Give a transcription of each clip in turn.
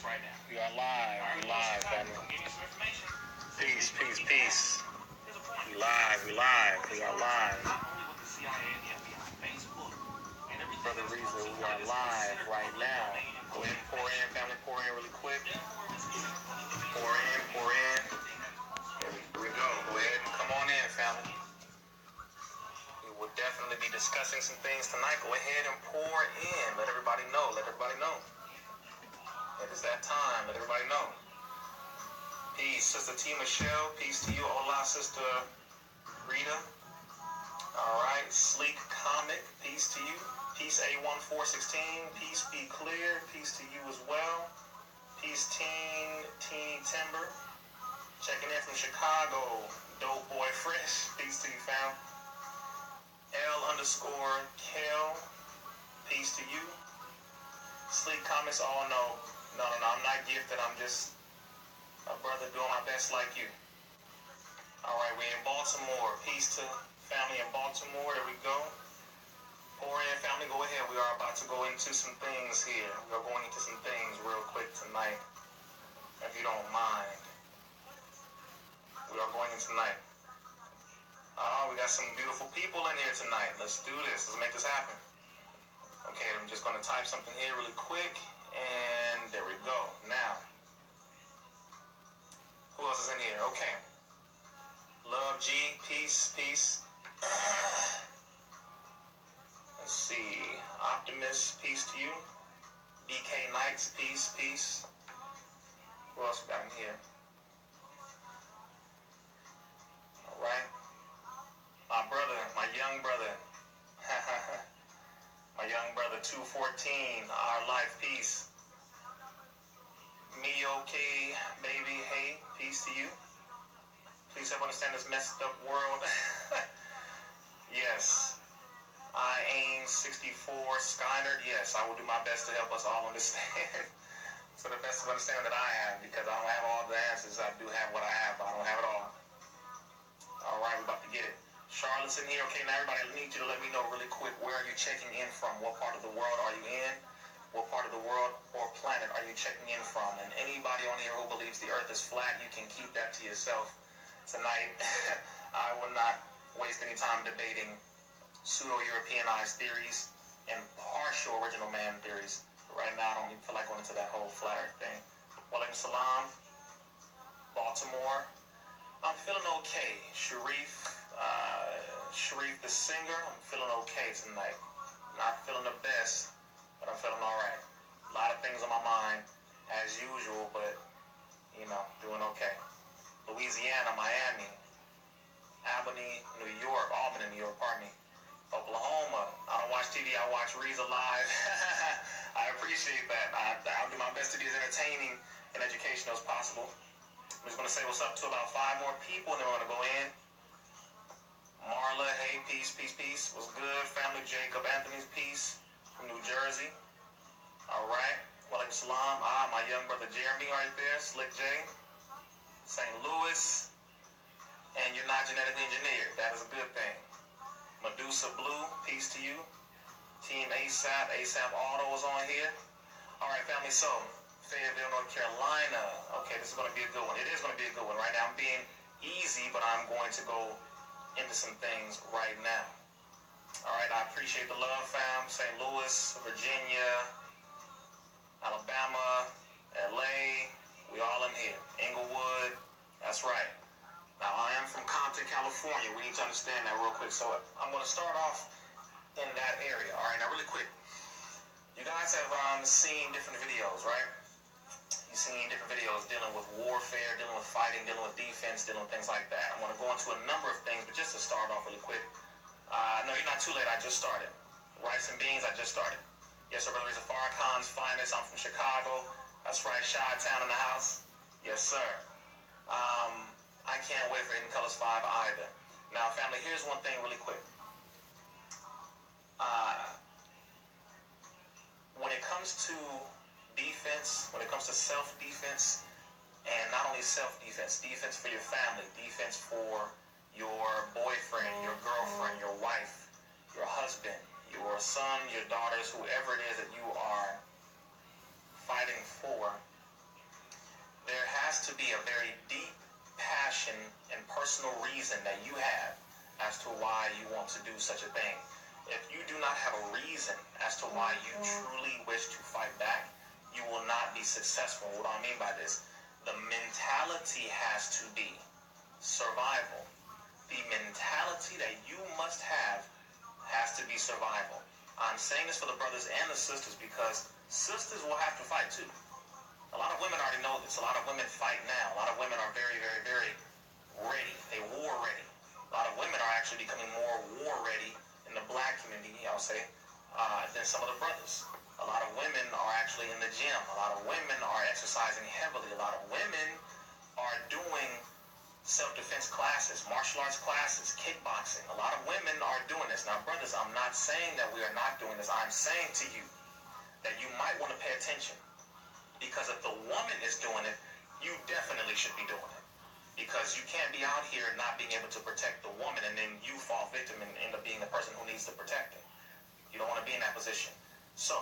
right now. We are live. We live, family. Peace, peace, peace. We live. We live. We are live. Brother Rizza, we are live right now. Go ahead and pour in, family. Pour in really quick. Pour in, pour in. Here we go. Go ahead and come on in, family. We will definitely be discussing some things tonight. Go ahead and pour in. Let everybody know. Let everybody know. It is that time. Let everybody know. Peace, Sister T. Michelle. Peace to you. Hola, Sister Rita. All right. Sleek Comic. Peace to you. Peace A1416. Peace be clear. Peace to you as well. Peace Teen Timber. Checking in from Chicago. Dope Boy Fresh. Peace to you, fam. L_Kel. Peace to you. Sleek Comics. Oh, no. No, I'm not gifted. I'm just a brother doing my best like you. All right, we're in Baltimore. Peace to family in Baltimore. There we go. Pour in, family. Go ahead. We are about to go into some things here. We are going into some things real quick tonight, if you don't mind. We are going in tonight. Oh, we got some beautiful people in here tonight. Let's do this. Let's make this happen. Okay, I'm just going to type something here really quick. And there we go. Now, who else is in here? Okay. Love G, peace, peace. Let's see. Optimus, peace to you. BK Knights, peace, peace. Who else we got in here? All right. My brother, my young brother. My young brother, 214, our life, peace. Me okay, baby, hey, peace to you. Please help understand this messed up world. Yes. I aim 64 Skyner. Yes, I will do my best to help us all understand. So the best of understanding that I have, because I don't have all the answers. I do have what I have, but I don't have it all. All right, we're about to get it. Charlotte's in here. Okay, now everybody, I need you to let me know really quick, where are you checking in from? What part of the world are you in? What part of the world or planet are you checking in from? And anybody on here who believes the earth is flat, you can keep that to yourself tonight. I will not waste any time debating pseudo-Europeanized theories and partial original man theories. Right now, I don't even feel like going into that whole flat earth thing. Walaikum salam. Baltimore. I'm feeling okay. Sharif the singer, I'm feeling okay tonight. Not feeling the best, but I'm feeling all right. A lot of things on my mind, as usual, but, you know, doing okay. Louisiana, Miami, Albany, New York, New York, pardon me. Oklahoma. I don't watch TV, I watch Rizza live. I appreciate that. I'll do my best to be as entertaining and educational as possible. I'm just going to say what's up to about 5 more people, and then we're going to go in. Marla, hey, peace, peace, peace. What's good? Family Jacob Anthony's peace from New Jersey. All right. Walaikum salam. My young brother Jeremy right there. Slick J. St. Louis. And you're not genetically engineered. That is a good thing. Medusa Blue, peace to you. Team ASAP. ASAP Auto is on here. All right, family. So, Fayetteville, North Carolina. Okay, this is going to be a good one. It is going to be a good one. Right now I'm being easy, but I'm going to go into some things right now. All right, I appreciate the love, fam. St. Louis, Virginia, Alabama, LA, we all in here. Inglewood, that's right. Now, I am from Compton, California. We need to understand that real quick. So I'm going to start off in that area. All right, now really quick. You guys have seen different videos, right? You've seen different videos dealing with warfare, dealing with fighting, dealing with defense, dealing with things like that. I'm going to go into a number of things, but just to start off really quick. No, you're not too late. I just started. Rice and beans, I just started. Yes, sir, brother. Rizza Farrakhan's finest. I'm from Chicago. That's right, Chi-Town in the house. Yes, sir. I can't wait for Hidden Colors 5 either. Now, family, here's one thing really quick. When it comes to defense, when it comes to self-defense, and not only self-defense, defense for your family, defense for your boyfriend, your girlfriend, your wife, your husband, your son, your daughters, whoever it is that you are fighting for, to be a very deep passion and personal reason that you have as to why you want to do such a thing. If you do not have a reason as to why you truly wish to fight back, you will not be successful. What do I mean by this? The mentality has to be survival. The mentality that you must have has to be survival. I'm saying this for the brothers and the sisters because sisters will have to fight too. A lot of women already know this. A lot of women fight now. A lot of women are very, very, very ready. They war ready. A lot of women are actually becoming more war ready in the black community, I'll say, than some of the brothers. A lot of women are actually in the gym. A lot of women are exercising heavily. A lot of women are doing self-defense classes, martial arts classes, kickboxing. A lot of women are doing this. Now, brothers, I'm not saying that we are not doing this. I'm saying to you that you might want to pay attention. Because if the woman is doing it, you definitely should be doing it. Because you can't be out here not being able to protect the woman and then you fall victim and end up being the person who needs to protect her. You don't want to be in that position. So,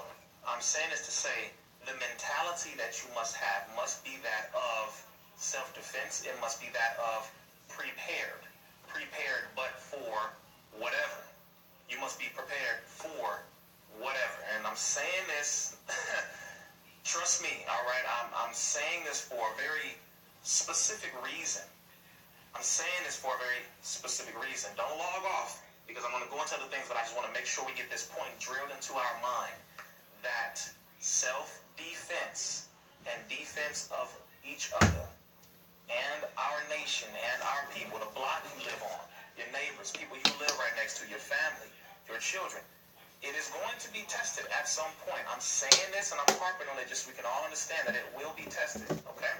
I'm saying this to say the mentality that you must have must be that of self-defense. It must be that of prepared. Prepared but for whatever. You must be prepared for whatever. And I'm saying this... Trust me, all right? I'm saying this for a very specific reason. I'm saying this for a very specific reason. Don't log off, because I'm going to go into other things, but I just want to make sure we get this point drilled into our mind that self-defense and defense of each other and our nation and our people, the block you live on, your neighbors, people you live right next to, your family, your children, it is going to be tested at some point. I'm saying this and I'm harping on it just so we can all understand that it will be tested, okay?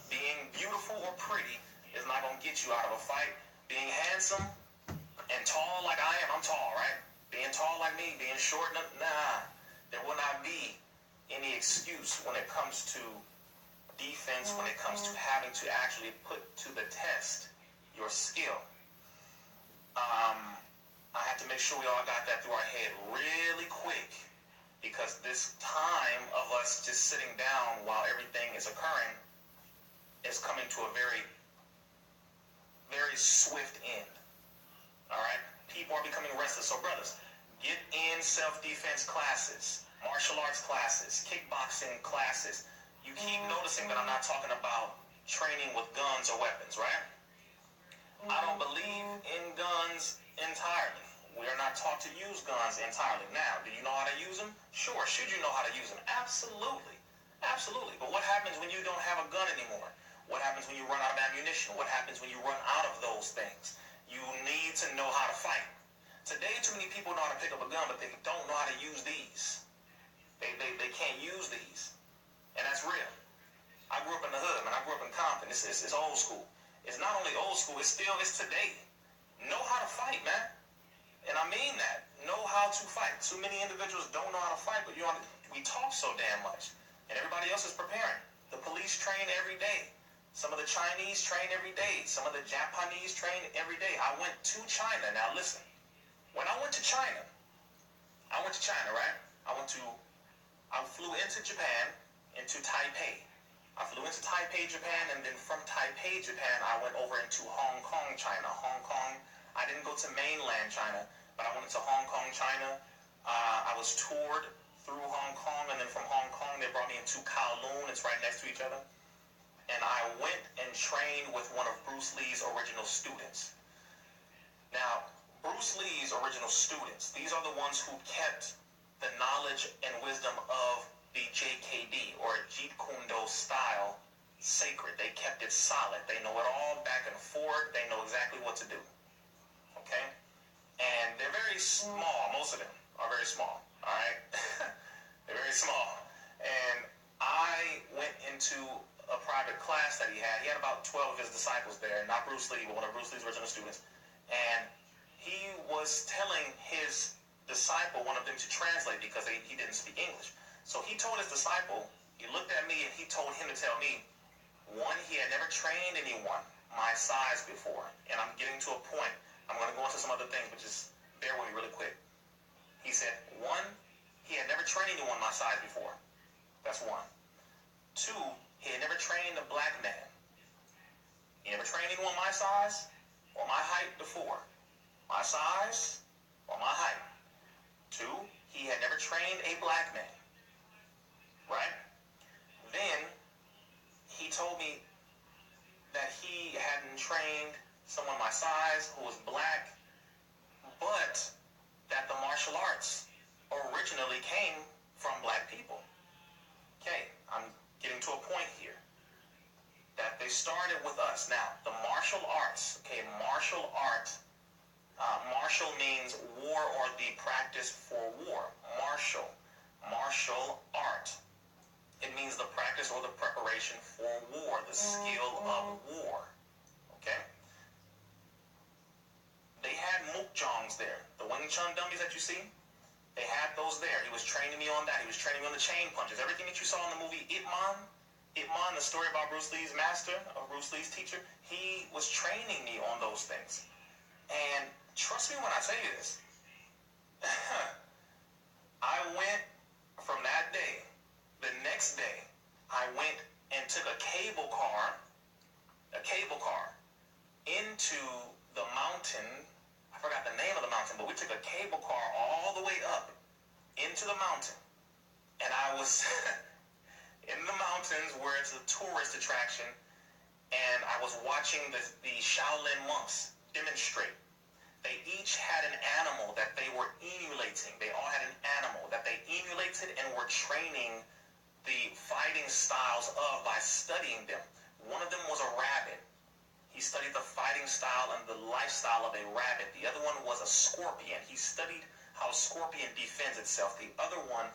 Being beautiful or pretty is not going to get you out of a fight. Being handsome and tall like I am, I'm tall, right? Being tall like me, being short, nah. There will not be any excuse when it comes to defense, when it comes to having to actually put to the test your skill. I have to make sure we all got that through our head really quick, because this time of us just sitting down while everything is occurring is coming to a very, very swift end. All right? People are becoming restless. So, brothers, get in self-defense classes, martial arts classes, kickboxing classes. You keep noticing that I'm not talking about training with guns or weapons, right? I don't believe in guns entirely. We are not taught to use guns entirely. Now, do you know how to use them? Sure. Should you know how to use them? Absolutely. Absolutely. But what happens when you don't have a gun anymore? What happens when you run out of ammunition? What happens when you run out of those things? You need to know how to fight. Today, too many people know how to pick up a gun, but they don't know how to use these. They can't use these. And that's real. I grew up in the hood, man. I grew up in Compton. It's old school. It's not only old school, it's today. Know how to fight, man. And I mean that. Know how to fight. Too many individuals don't know how to fight, but we talk so damn much. And everybody else is preparing. The police train every day. Some of the Chinese train every day. Some of the Japanese train every day. I went to China. Now listen. When I went to China, right? I flew into Japan, into Taipei. I flew into Taipei, Japan, and then from Taipei, Japan, I went over into Hong Kong, China. Hong Kong, I didn't go to mainland China, but I went into Hong Kong, China. I was toured through Hong Kong, and then from Hong Kong, they brought me into Kowloon. It's right next to each other. And I went and trained with one of Bruce Lee's original students. Now, Bruce Lee's original students, these are the ones who kept the knowledge and wisdom of the JKD or Jeet Kune Do style sacred. They kept it solid. They know it all back and forth. They know exactly what to do. Okay? And they're very small. Most of them are very small. All right? They're very small. And I went into a private class that he had. He had about 12 of his disciples there. Not Bruce Lee, but one of Bruce Lee's original students. And he was telling his disciple, one of them, to translate because he didn't speak English. So he told his disciple, he looked at me and he told him to tell me, one, he had never trained anyone my size before. And I'm getting to a point. I'm going to go into some other things, but just bear with me really quick. He said, one, he had never trained anyone my size before. That's one. Two, he had never trained a black man. He never trained anyone my size or my height before. My size or my height. 2, he had never trained a black man. Right? Then he told me that he hadn't trained someone my size who was black, but that the martial arts originally came from black people. Okay, I'm getting to a point here. That they started with us. Now, the martial arts, okay, martial art, martial means war or the practice for war. Martial art. It means the practice or the preparation for war, the skill of war. Okay? They had mukjongs there. The Wing Chun dummies that you see, they had those there. He was training me on that. He was training me on the chain punches. Everything that you saw in the movie Ip Man, the story about Bruce Lee's master, Bruce Lee's teacher, he was training me on those things. And trust me when I tell you this, I went from that day, the next day, I went and took a cable car into the mountain. I forgot the name of the mountain, but we took a cable car all the way up into the mountain. And I was in the mountains where it's a tourist attraction, and I was watching the Shaolin monks demonstrate. They each had an animal that they were emulating. They all had an animal that they emulated and were training the fighting styles of by studying them. One of them was a rabbit. He studied the fighting style and the lifestyle of a rabbit. The other one was a scorpion. He studied how a scorpion defends itself. The other one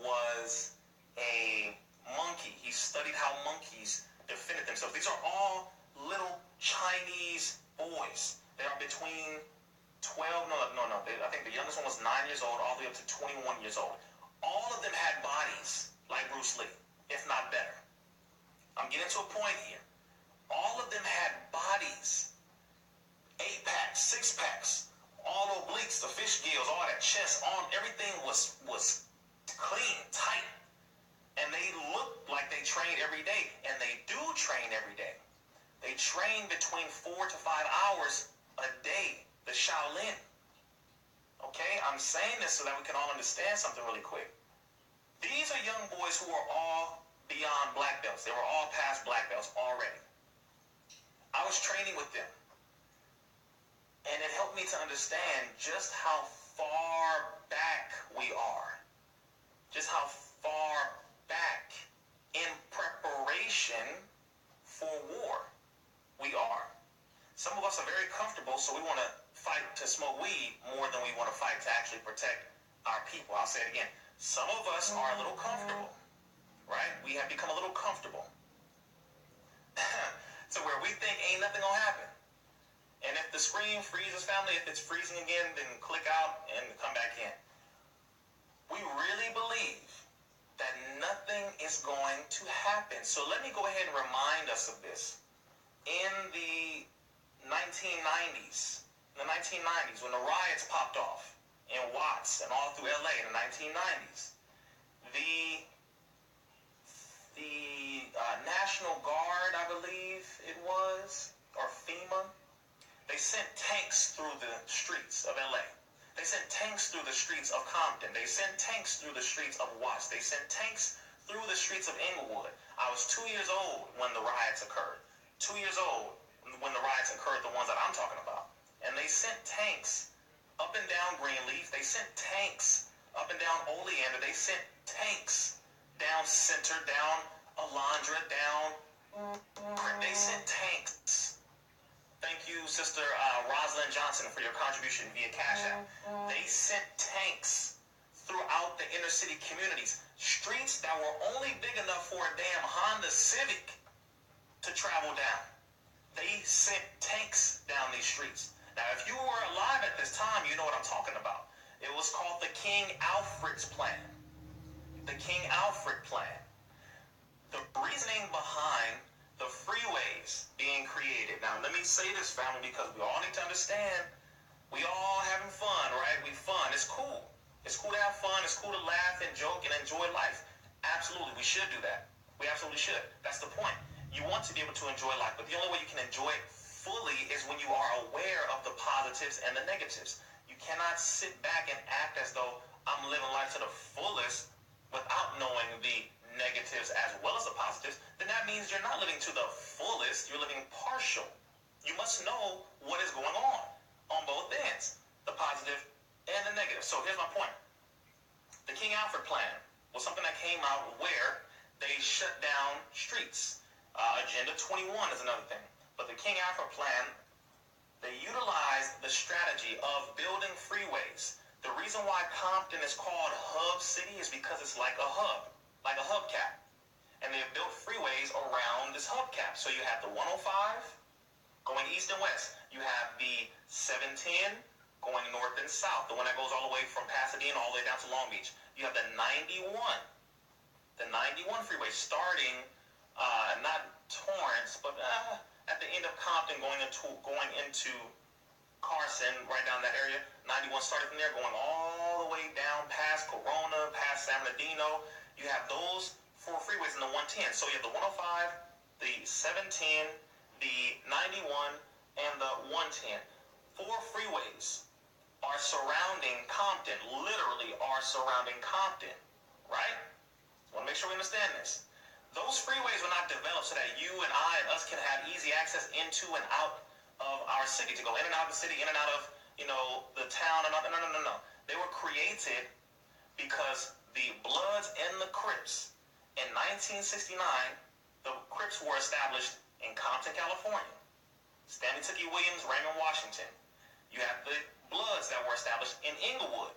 was a monkey. He studied how monkeys defended themselves. These are all little Chinese boys. They are between 12, I think the youngest one was 9 years old, all the way up to 21 years old. All of them had bodies like Bruce Lee, if not better. I'm getting to a point here. All of them had bodies, 8-packs, 6-packs, all obliques, the fish gills, all that chest, everything was clean, tight. And they looked like they trained every day, and they do train every day. They train between 4 to 5 hours a day, the Shaolin. Okay, I'm saying this so that we can all understand something really quick. These are young boys who are all beyond black belts. They were all past black belts already. I was training with them. And it helped me to understand just how far back we are. Just how far back in preparation for war we are. Some of us are very comfortable, so we want to fight to smoke weed more than we want to fight to actually protect our people. I'll say it again. Some of us are a little comfortable, right? We have become a little comfortable to where we think ain't nothing gonna happen. And if the screen freezes, family, if it's freezing again, then click out and come back in. We really believe that nothing is going to happen. So let me go ahead and remind us of this. In the 1990s, when the riots popped off in Watts and all through LA in the 1990s, the National Guard, I believe it was, or FEMA, they sent tanks through the streets of LA. They sent tanks through the streets of Compton. They sent tanks through the streets of Watts. They sent tanks through the streets of Inglewood. I was 2 years old when the riots occurred. 2 years old when the riots occurred, the ones that I'm talking about. And they sent tanks up and down Greenleaf. They sent tanks up and down Oleander. They sent tanks down Center, down Alondra, down... They sent tanks. Thank you, Sister Rosalind Johnson, for your contribution via Cash App. They sent tanks throughout the inner city communities. Streets that were only big enough for a damn Honda Civic to travel down. They sent tanks down these streets. Now, if you were alive at this time, you know what I'm talking about. It was called the King Alfred's Plan. The King Alfred Plan. The reasoning behind the freeways being created. Now, let me say this, family, because we all need to understand, we all having fun, right? We fun. It's cool. It's cool to have fun. It's cool to laugh and joke and enjoy life. Absolutely. We should do that. We absolutely should. That's the point. You want to be able to enjoy life, but the only way you can enjoy it fully is when you are aware of the positives and the negatives. You cannot sit back and act as though I'm living life to the fullest without knowing the negatives as well as the positives. Then that means you're not living to the fullest, you're living partial. You must know what is going on both ends, the positive and the negative. So here's my point. The King Alfred Plan was something that came out where they shut down streets. Agenda 21 is another thing. But the King Alfred Plan, they utilized the strategy of building freeways. The reason why Compton is called Hub City is because it's like a hubcap. And they have built freeways around this hubcap. So you have the 105 going east and west. You have the 710 going north and south, the one that goes all the way from Pasadena all the way down to Long Beach. You have the 91 freeway starting not Torrance, but at the end of Compton going into Carson, right down that area. 91 started from there, going all the way down past Corona, past San Bernardino. You have those four freeways in the 110. So you have the 105, the 710, the 91, and the 110. Four freeways are surrounding Compton, literally are surrounding Compton, right? I want to make sure we understand this. Those freeways were not developed so that you and I and us can have easy access into and out of our city, to go in and out of the city, in and out of, the town. No. They were created because the Bloods and the Crips, in 1969, the Crips were established in Compton, California. Stanley Tookie Williams, Raymond Washington. You have the Bloods that were established in Inglewood.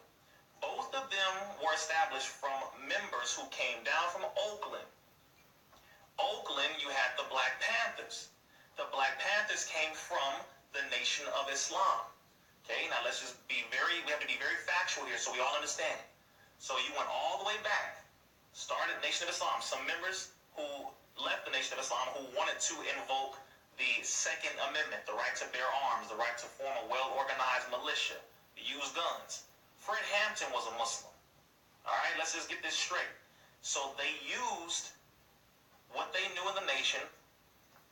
Both of them were established from members who came down from Oakland. Oakland, you had the Black Panthers. The Black Panthers came from the Nation of Islam. Okay, now we have to be very factual here so we all understand. So you went all the way back, started Nation of Islam. Some members who left the Nation of Islam who wanted to invoke the Second Amendment, the right to bear arms, the right to form a well-organized militia, to use guns. Fred Hampton was a Muslim. All right, let's just get this straight. So they used what they knew in the nation,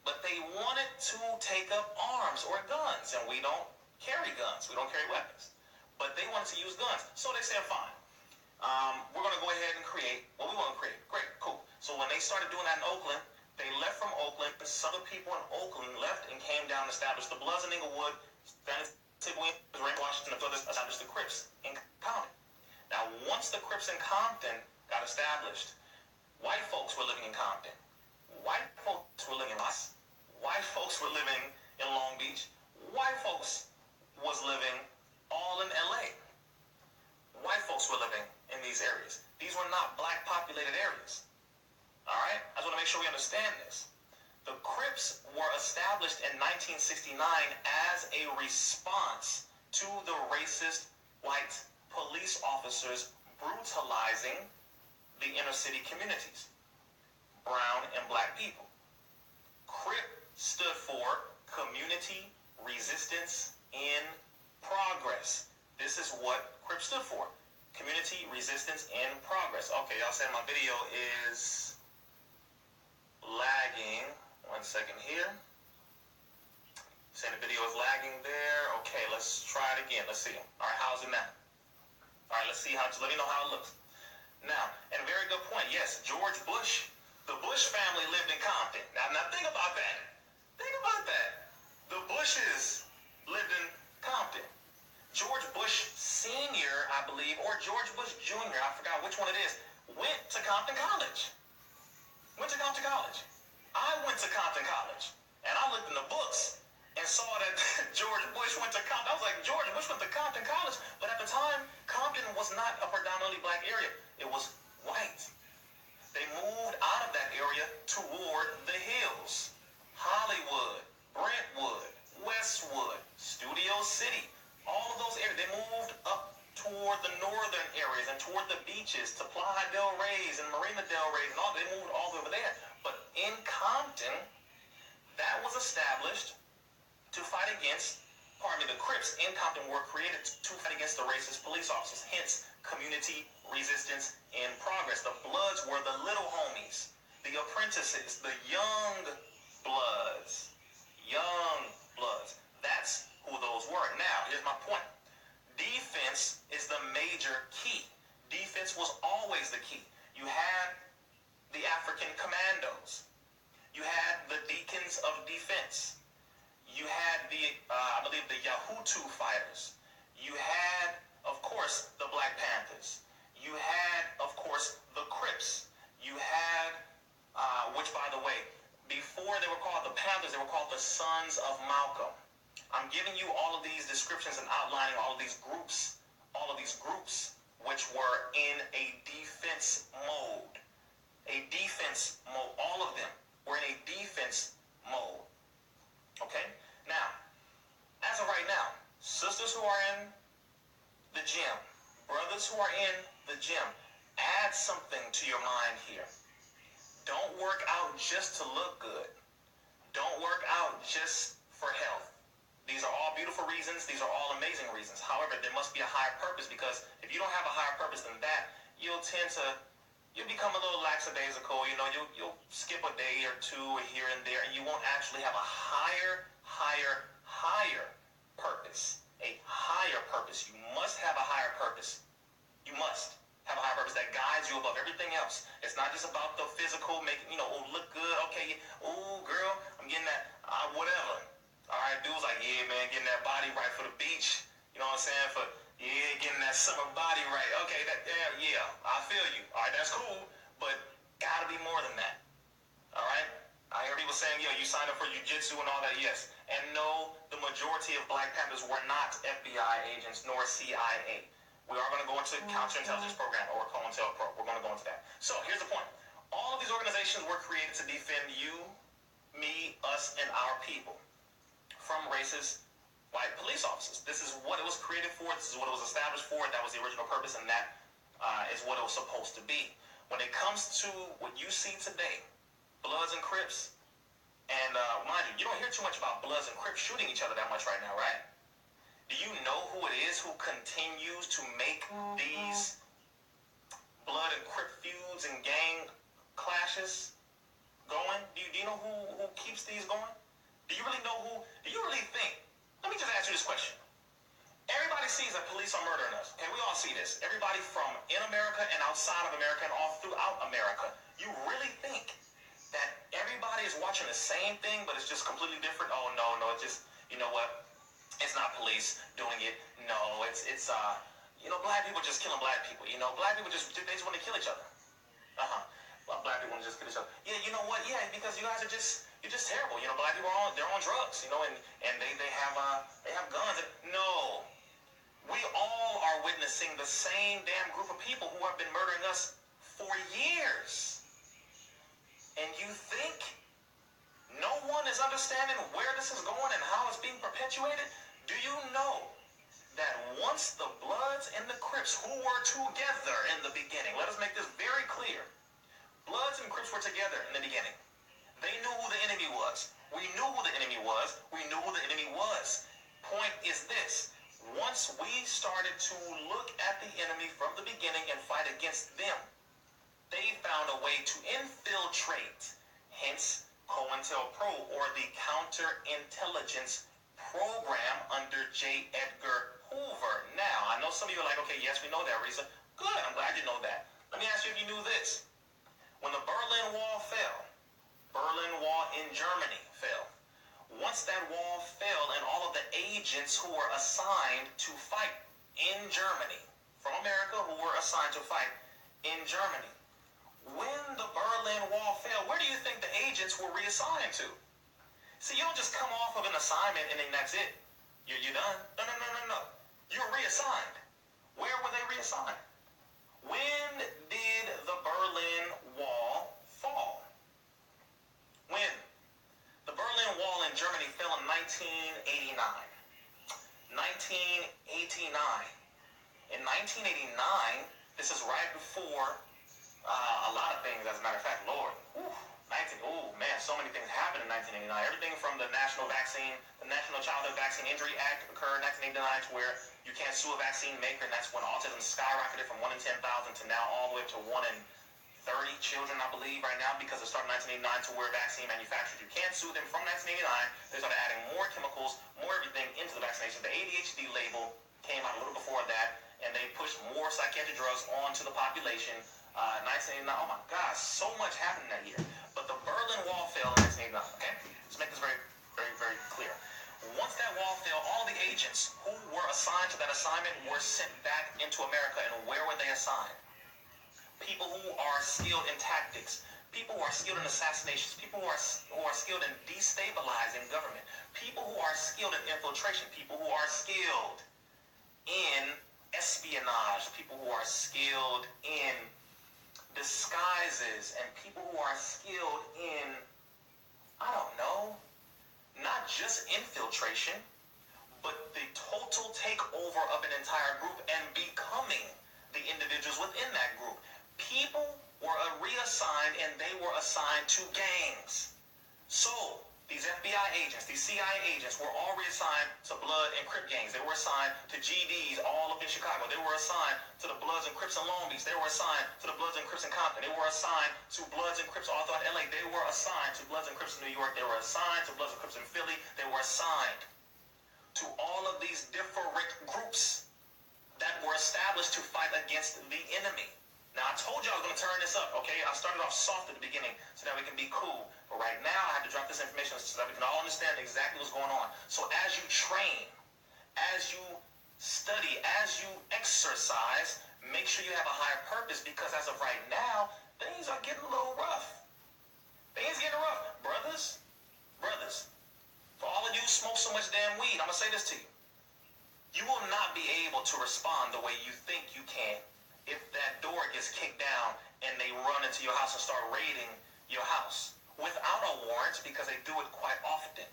but they wanted to take up arms or guns, and we don't carry guns. We don't carry weapons. But they wanted to use guns. So they said, fine. We're going to go ahead and create what we want to create. Great, cool. So when they started doing that in Oakland, they left from Oakland. Some of the people in Oakland left and came down and established the Bloods in Inglewood, Stanley Williams, Raymond Washington, and others established the Crips in Compton. Now, once the Crips in Compton got established, white folks were living in Compton. White folks were living in Los. White folks were living in Long Beach. White folks was living all in LA. White folks were living in these areas. These were not black populated areas. All right? I just want to make sure we understand this. The Crips were established in 1969 as a response to the racist white police officers brutalizing the inner city communities, brown and black people. CRIP stood for Community Resistance in Progress. This is what CRIP stood for. Community Resistance in Progress. Okay, y'all saying my video is lagging. 1 second here. Saying the video is lagging there. Okay, let's try it again. Let's see. All right, how's it now? All right, let's see how. Let me know how it looks. Now, and a very good point. Yes, George Bush, the Bush family lived in Compton. Now think about that. Think about that. The Bushes lived in Compton. George Bush Sr., I believe, or George Bush Jr., I forgot which one it is, went to Compton College. Went to Compton College. I went to Compton College, and I looked in the books and saw that George Bush went to Compton. I was like, George Bush went to Compton College, but at the time, Compton was not a predominantly black area. It was white. They moved out of that area toward the hills. Hollywood, Brentwood, Westwood, Studio City, all of those areas. They moved up toward the northern areas and toward the beaches to Playa del Reyes and Marina del Reyes and all. They moved all over there. But in Compton, that was established to fight against, the Crips in Compton were created to fight against the racist police officers. Hence, Community Resistance in Progress. The Bloods were the little homies, the apprentices, the young bloods, young bloods. That's who those were. Now, here's my point. Defense is the major key. Defense was always the key. You had the African commandos. You had the deacons of defense. You had the, I believe, the Yahutu fighters. You had, of course, the Black Panthers. You had, of course, the Crips. You had, which, by the way, before they were called the Panthers, they were called the Sons of Malcolm. I'm giving you all of these descriptions and outlining all of these groups, which were in a defense mode. A defense mode. All of them were in a defense mode. Okay? Now, as of right now, sisters who are in the gym, brothers who are in the gym, add something to your mind here. Don't work out just to look good. Don't work out just for health. These are all beautiful reasons. These are all amazing reasons. However, there must be a higher purpose, because if you don't have a higher purpose than that, you'll become a little lackadaisical. You know, you'll skip a day or two here and there, and you won't actually have a higher purpose. A higher purpose. You must have a higher purpose. You must have a higher purpose that guides you above everything else. It's not just about the physical, making, look good. Okay, oh, girl, I'm getting that, whatever. All right, dudes like, yeah, man, getting that body right for the beach. You know what I'm saying? Getting that summer body right. Okay, yeah, I feel you. All right, that's cool, but gotta be more than that. All right? I hear people saying, you signed up for jiu-jitsu and all that. Yes. And no, the majority of Black Panthers were not FBI agents nor CIA. We are going to go into counterintelligence program, or COINTELPRO. We're going to go into that. So here's the point. All of these organizations were created to defend you, me, us, and our people from racist white police officers. This is what it was created for. This is what it was established for. That was the original purpose, and that is what it was supposed to be. When it comes to what you see today, Bloods and Crips, and mind you, you don't hear too much about Bloods and Crips shooting each other that much right now, right? Do you know who it is who continues to make these Blood and Crip feuds and gang clashes going? Do you know who keeps these going? Do you really think? Let me just ask you this question. Everybody sees that police are murdering us. Okay, we all see this. Everybody from in America and outside of America and all throughout America. You really think that everybody is watching the same thing, but it's just completely different? Oh, no, it's just, you know what? It's not police doing it. No, it's black people just killing black people. Black people they just want to kill each other. Well, black people want to just kill each other. Yeah, you know what? Yeah, because you guys you're just terrible. Black people they're on drugs, and they have guns. No. We all are witnessing the same damn group of people who have been murdering us for years. And you think no one is understanding where this is going and how it's being perpetuated? Do you know that once the Bloods and the Crips, who were together in the beginning, let us make this very clear, Bloods and Crips were together in the beginning. They knew who the enemy was. We knew who the enemy was. We knew who the enemy was. Point is this. Once we started to look at the enemy from the beginning and fight against them, they found a way to infiltrate, hence COINTELPRO, or the Counterintelligence Program under J. Edgar Hoover. Now, I know some of you are like, okay, yes, we know that, Rizza. Good, I'm glad you know that. Let me ask you if you knew this. When the Berlin Wall fell, Berlin Wall in Germany fell. Once that wall fell and all of the agents who were assigned to fight in Germany, from America, who were assigned to fight in Germany, when the Berlin Wall fell, where do you think the agents were reassigned to? See, you don't just come off of an assignment and then that's it. You're done. No. You're reassigned. Where were they reassigned? When did the Berlin Wall fall? When? The Berlin Wall in Germany fell in 1989. 1989. In 1989, this is right before a lot of things, as a matter of fact, Lord. So many things happened in 1989. Everything from the National Childhood Vaccine Injury Act occurred in 1989, to where you can't sue a vaccine maker, and that's when autism skyrocketed from 1 in 10,000 to now all the way up to 1 in 30 children, I believe, right now because it started in 1989 to where vaccine manufacturers, you can't sue them from 1989. They started adding more chemicals, more everything into the vaccination. The ADHD label came out a little before that, and they pushed more psychiatric drugs onto the population. 1989, oh my gosh, so much happened that year. But the Berlin Wall fell in 1989, okay? Let's make this very, very, very clear. Once that wall fell, all the agents who were assigned to that assignment were sent back into America. And where were they assigned? People who are skilled in tactics, people who are skilled in assassinations, people who are skilled in destabilizing government, people who are skilled in infiltration, people who are skilled in espionage, people who are skilled in disguises, and people who are skilled in, I don't know, not just infiltration, but the total takeover of an entire group and becoming the individuals within that group. People were reassigned, and they were assigned to gangs. So these FBI agents, these CIA agents were all reassigned to Blood and Crip gangs. They were assigned to GDs all up in Chicago. They were assigned to the Bloods and Crips in Long Beach. They were assigned to the Bloods and Crips in Compton. They were assigned to Bloods and Crips all throughout LA. They were assigned to Bloods and Crips in New York. They were assigned to Bloods and Crips in Philly. They were assigned to all of these different groups that were established to fight against the enemy. Now, I told you I was going to turn this up, okay? I started off soft at the beginning so that we can be cool. But right now, I have to drop this information so that we can all understand exactly what's going on. So as you train, as you study, as you exercise, make sure you have a higher purpose, because as of right now, things are getting a little rough. Things getting rough. Brothers, for all of you who smoke so much damn weed, I'm going to say this to you. You will not be able to respond the way you think you can if that door gets kicked down and they run into your house and start raiding your house without a warrant, because they do it quite often.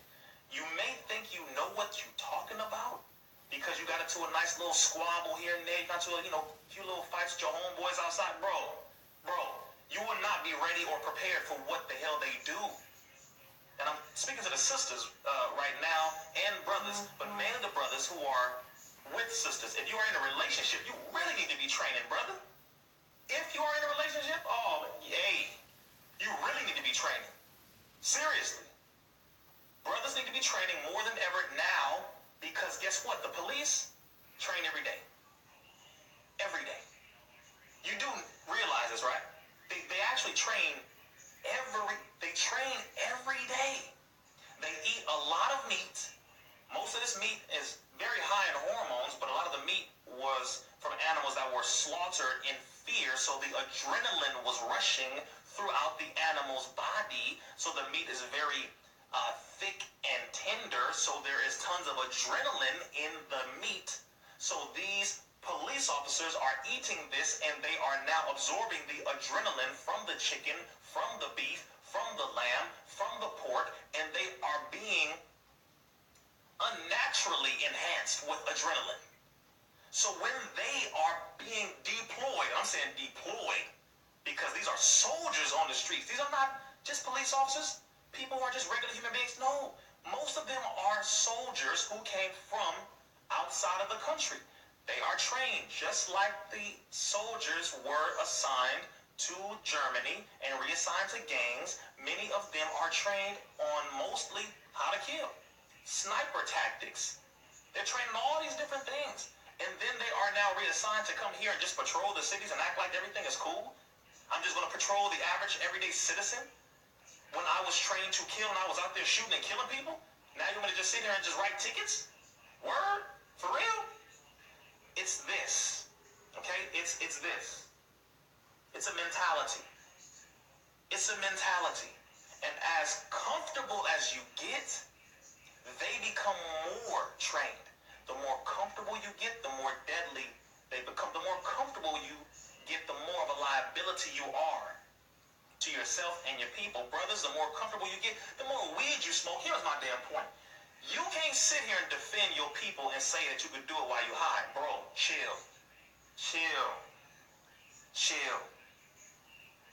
You may think you know what you're talking about because you got into a nice little squabble here and there. You got into a few little fights with your homeboys outside. Bro, you will not be ready or prepared for what the hell they do. And I'm speaking to the sisters right now, and brothers, but mainly the brothers who are with sisters. If you are in a relationship, you really need to be training, brother. If you are in a relationship, you really need to be training. Seriously. Brothers need to be training more than ever now, because guess what? The police train every day. Every day. You do realize this, right? They actually train every day. They eat a lot of meat. Most of this meat is very high in hormones, but a lot of the meat was from animals that were slaughtered in fear, so the adrenaline was rushing throughout the animal's body, so the meat is very thick and tender, so there is tons of adrenaline in the meat. So these police officers are eating this, and they are now absorbing the adrenaline from the chicken, from the beef, from the lamb, from the pork, and they are being unnaturally enhanced with adrenaline. So when they are being deployed, I'm saying deployed because these are soldiers on the streets. These are not just police officers. People who are just regular human beings. No, most of them are soldiers who came from outside of the country. They are trained just like the soldiers were assigned to Germany and reassigned to gangs. Many of them are trained on mostly how to kill. Sniper tactics. They're trained on all these different things. And then they are now reassigned to come here and just patrol the cities and act like everything is cool. I'm just going to patrol the average everyday citizen. When I was trained to kill and I was out there shooting and killing people, now you want me to just sit here and just write tickets? Word? For real? It's this. Okay? It's this. It's a mentality. It's a mentality. And as comfortable as you get, they become more trained. The more comfortable you get, the more deadly they become. The more comfortable you get, the more of a liability you are to yourself and your people. Brothers, the more comfortable you get, the more weed you smoke. Here's my damn point. You can't sit here and defend your people and say that you could do it while you high. Bro, chill.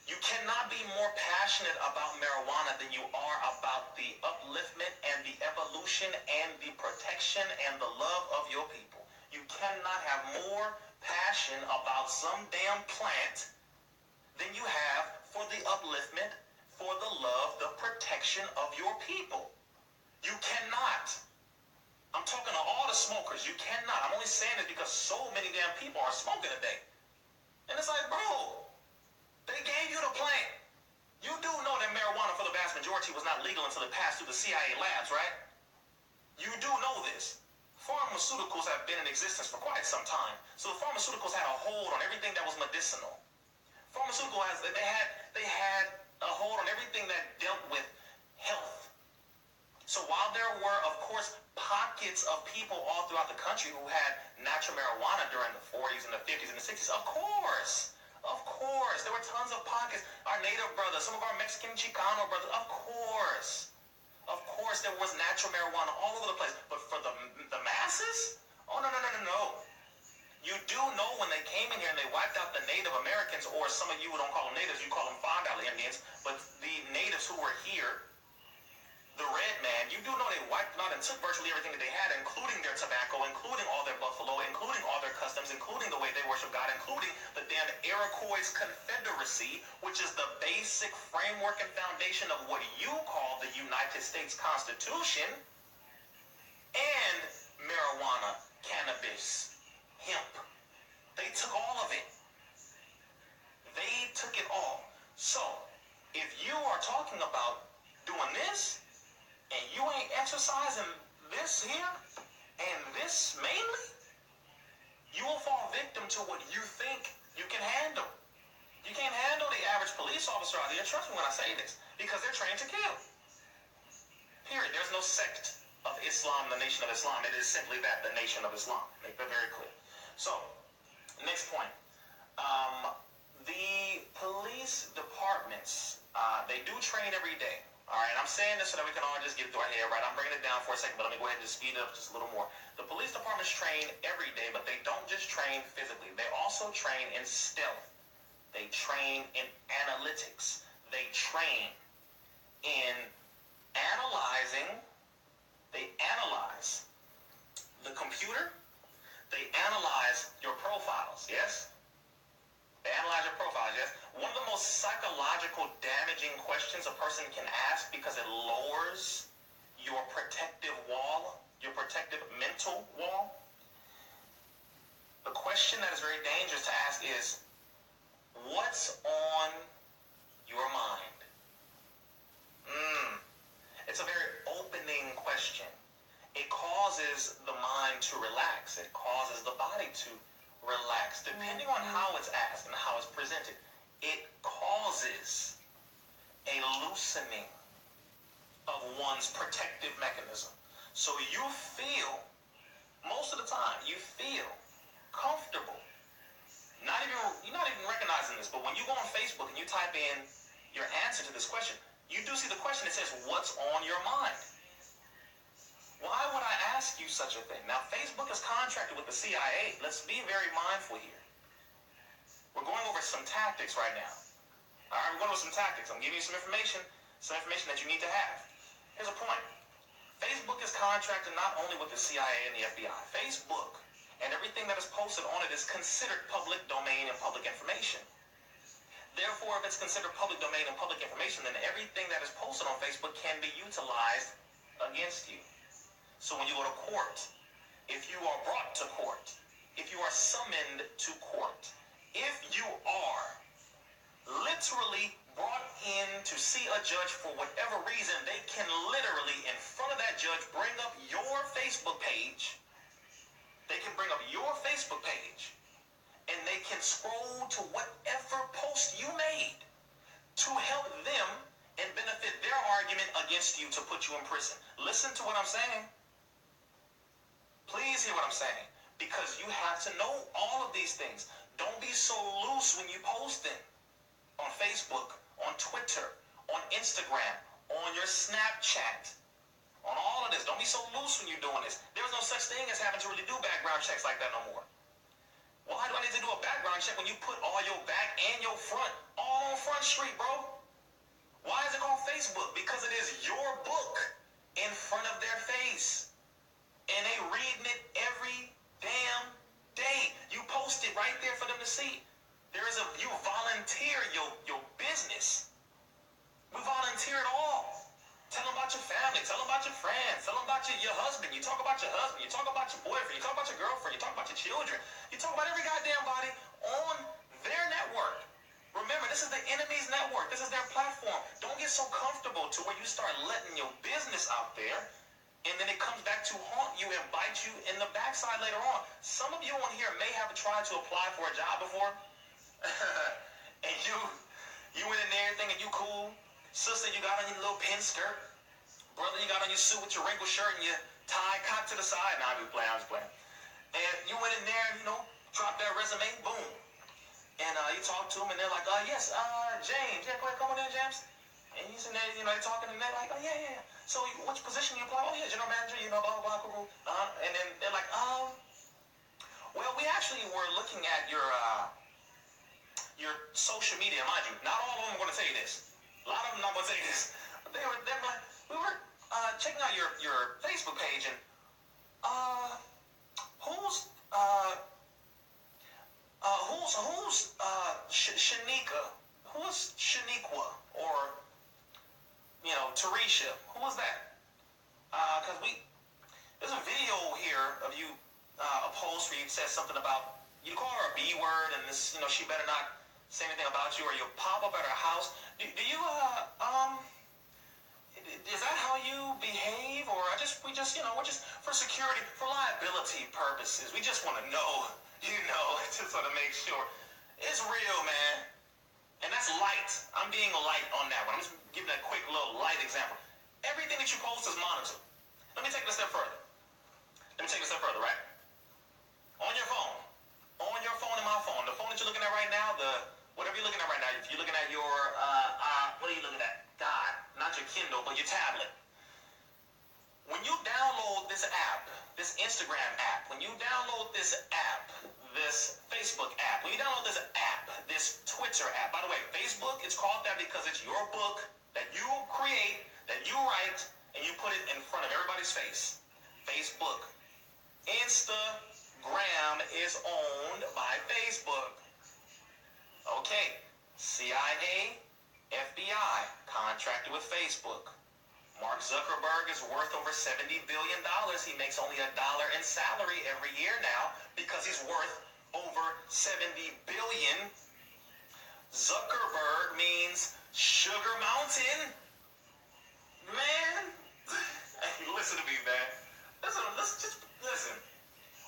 You cannot be more passionate about marijuana than you are about the upliftment and the evolution and the protection and the love of your people. You cannot have more passion about some damn plant than you have for the upliftment, for the love, the protection of your people. You cannot. I'm talking to all the smokers. You cannot. I'm only saying it because so many damn people are smoking today. And it's like, bro, they gave you the plant. You do know that marijuana for the vast majority was not legal until it passed through the CIA labs, right? You do know this. Pharmaceuticals have been in existence for quite some time. So the pharmaceuticals had a hold on everything that was medicinal. They had a hold on everything that dealt with health. So while there were, of course, pockets of people all throughout the country who had natural marijuana during the 40s and the 50s and the 60s, of course, there were tons of pockets. Our native brothers, some of our Mexican Chicano brothers, of course, there was natural marijuana all over the place. But for the masses, oh, no. You do know when they came in here and they wiped out the Native Americans, or some of you who don't call them natives, you call them Fond Valley Indians, but the natives who were here, the red man, you do know they wiped them out and took virtually everything that they had, including their tobacco, including all their buffalo, including all their customs, including the way they worship God, including the damn Iroquois Confederacy, which is the basic framework and foundation of what you call the United States Constitution, and marijuana, cannabis, hemp. They took all of it. They took it all. So, if you are talking about doing this, and you ain't exercising this here, and this mainly, you will fall victim to what you think you can handle. You can't handle the average police officer out there, trust me when I say this, because they're trained to kill. Period. There's no sect of Islam, the Nation of Islam. It is simply that, the Nation of Islam. Make that very clear. So, next point. The police departments, they do train every day. All right, I'm saying this so that we can all just get through our head, right? I'm bringing it down for a second, but let me go ahead and just speed it up just a little more. The police departments train every day, but they don't just train physically. They also train in stealth. They train in analytics. They train in analyzing. They analyze the computer. They analyze your profiles, yes? They analyze your profiles, yes? One of the most psychological damaging questions a person can ask, because it lowers your protective wall, your protective mental wall. The question that is very dangerous to ask is, what's on your mind? It's a very opening question. It causes the mind to relax. It causes the body to relax. Depending on how it's asked and how it's presented, it causes a loosening of one's protective mechanism. So you feel, most of the time, you feel comfortable. You're not even recognizing this, but when you go on Facebook and you type in your answer to this question, you do see the question that says, what's on your mind? Why would I ask you such a thing? Now, Facebook is contracted with the CIA. Let's be very mindful here. We're going over some tactics right now. All right, we're going over some tactics. I'm giving you some information that you need to have. Here's a point. Facebook is contracted not only with the CIA and the FBI. Facebook and everything that is posted on it is considered public domain and public information. Therefore, if it's considered public domain and public information, then everything that is posted on Facebook can be utilized against you. So when you go to court, if you are brought to court, if you are summoned to court, if you are literally brought in to see a judge for whatever reason, they can literally, in front of that judge, bring up your Facebook page. They can bring up your Facebook page, and they can scroll to whatever post you made to help them and benefit their argument against you to put you in prison. Listen to what I'm saying. Please hear what I'm saying, because you have to know all of these things. Don't be so loose when you post them on Facebook, on Twitter, on Instagram, on your Snapchat, on all of this. Don't be so loose when you're doing this. There's no such thing as having to really do background checks like that no more. Why do I need to do a background check when you put all your back and your front all on Front Street, bro? Why is it called Facebook? Because it is your book in front of their face. And they reading it every damn day. You post it right there for them to see. You volunteer your family. Tell them about your friends. Tell them about your husband. You talk about your husband. You talk about your boyfriend. You talk about your girlfriend. You talk about your children. You talk about every goddamn body on their network. Remember, this is the enemy's network. This is their platform. Don't get so comfortable to where you start letting your business out there, and then it comes back to haunt you and bite you in the backside later on. Some of you on here may have tried to apply for a job before, and you went in there thinking you cool. Sister, you got on your little pin skirt. Brother, you got on your suit with your wrinkled shirt and your tie cocked to the side. Nah, I'm just playing. And you went in there and, dropped that resume, boom. And you talk to them, and they're like, yes, James. Yeah, go ahead, come on in, James. And he's in there, they're talking, and they're like, oh, yeah. So which position you apply? Oh, yeah, general manager, blah, blah, blah, cool. And then they're like, well, we actually were looking at your social media, mind you. Not all of them are going to tell you this. A lot of them not going to tell you this. They're like, we were checking out your Facebook page, and who's Shanika? Who's Shaniqua? Or, Tarisha? Who was that? Because there's a video here of you, a post where you said something about, you call her a B word, and this, she better not say anything about you, or you'll pop up at her house. Do you, is that how you behave? Or we're just for security, for liability purposes, we just want to know, to sort of make sure. It's real, man. And that's light. I'm being light on that one. I'm just giving a quick little light example. Everything that you post is monitored. Let me take it a step further. Right? On your phone and my phone, the phone that you're looking at right now, whatever you're looking at right now, if you're looking at your, what are you looking at? God, not your Kindle, but your tablet. When you download this app, this Instagram app, when you download this app, this Facebook app, when you download this app, this Twitter app, by the way, Facebook, it's called that because it's your book that you create, that you write, and you put it in front of everybody's face. Facebook. Instagram is owned by Facebook. Okay, CIA, FBI, contracted with Facebook. Mark Zuckerberg is worth over $70 billion. He makes only $1 in salary every year now because he's worth over $70 billion. Zuckerberg means Sugar Mountain. Man, hey, listen to me, man. Listen.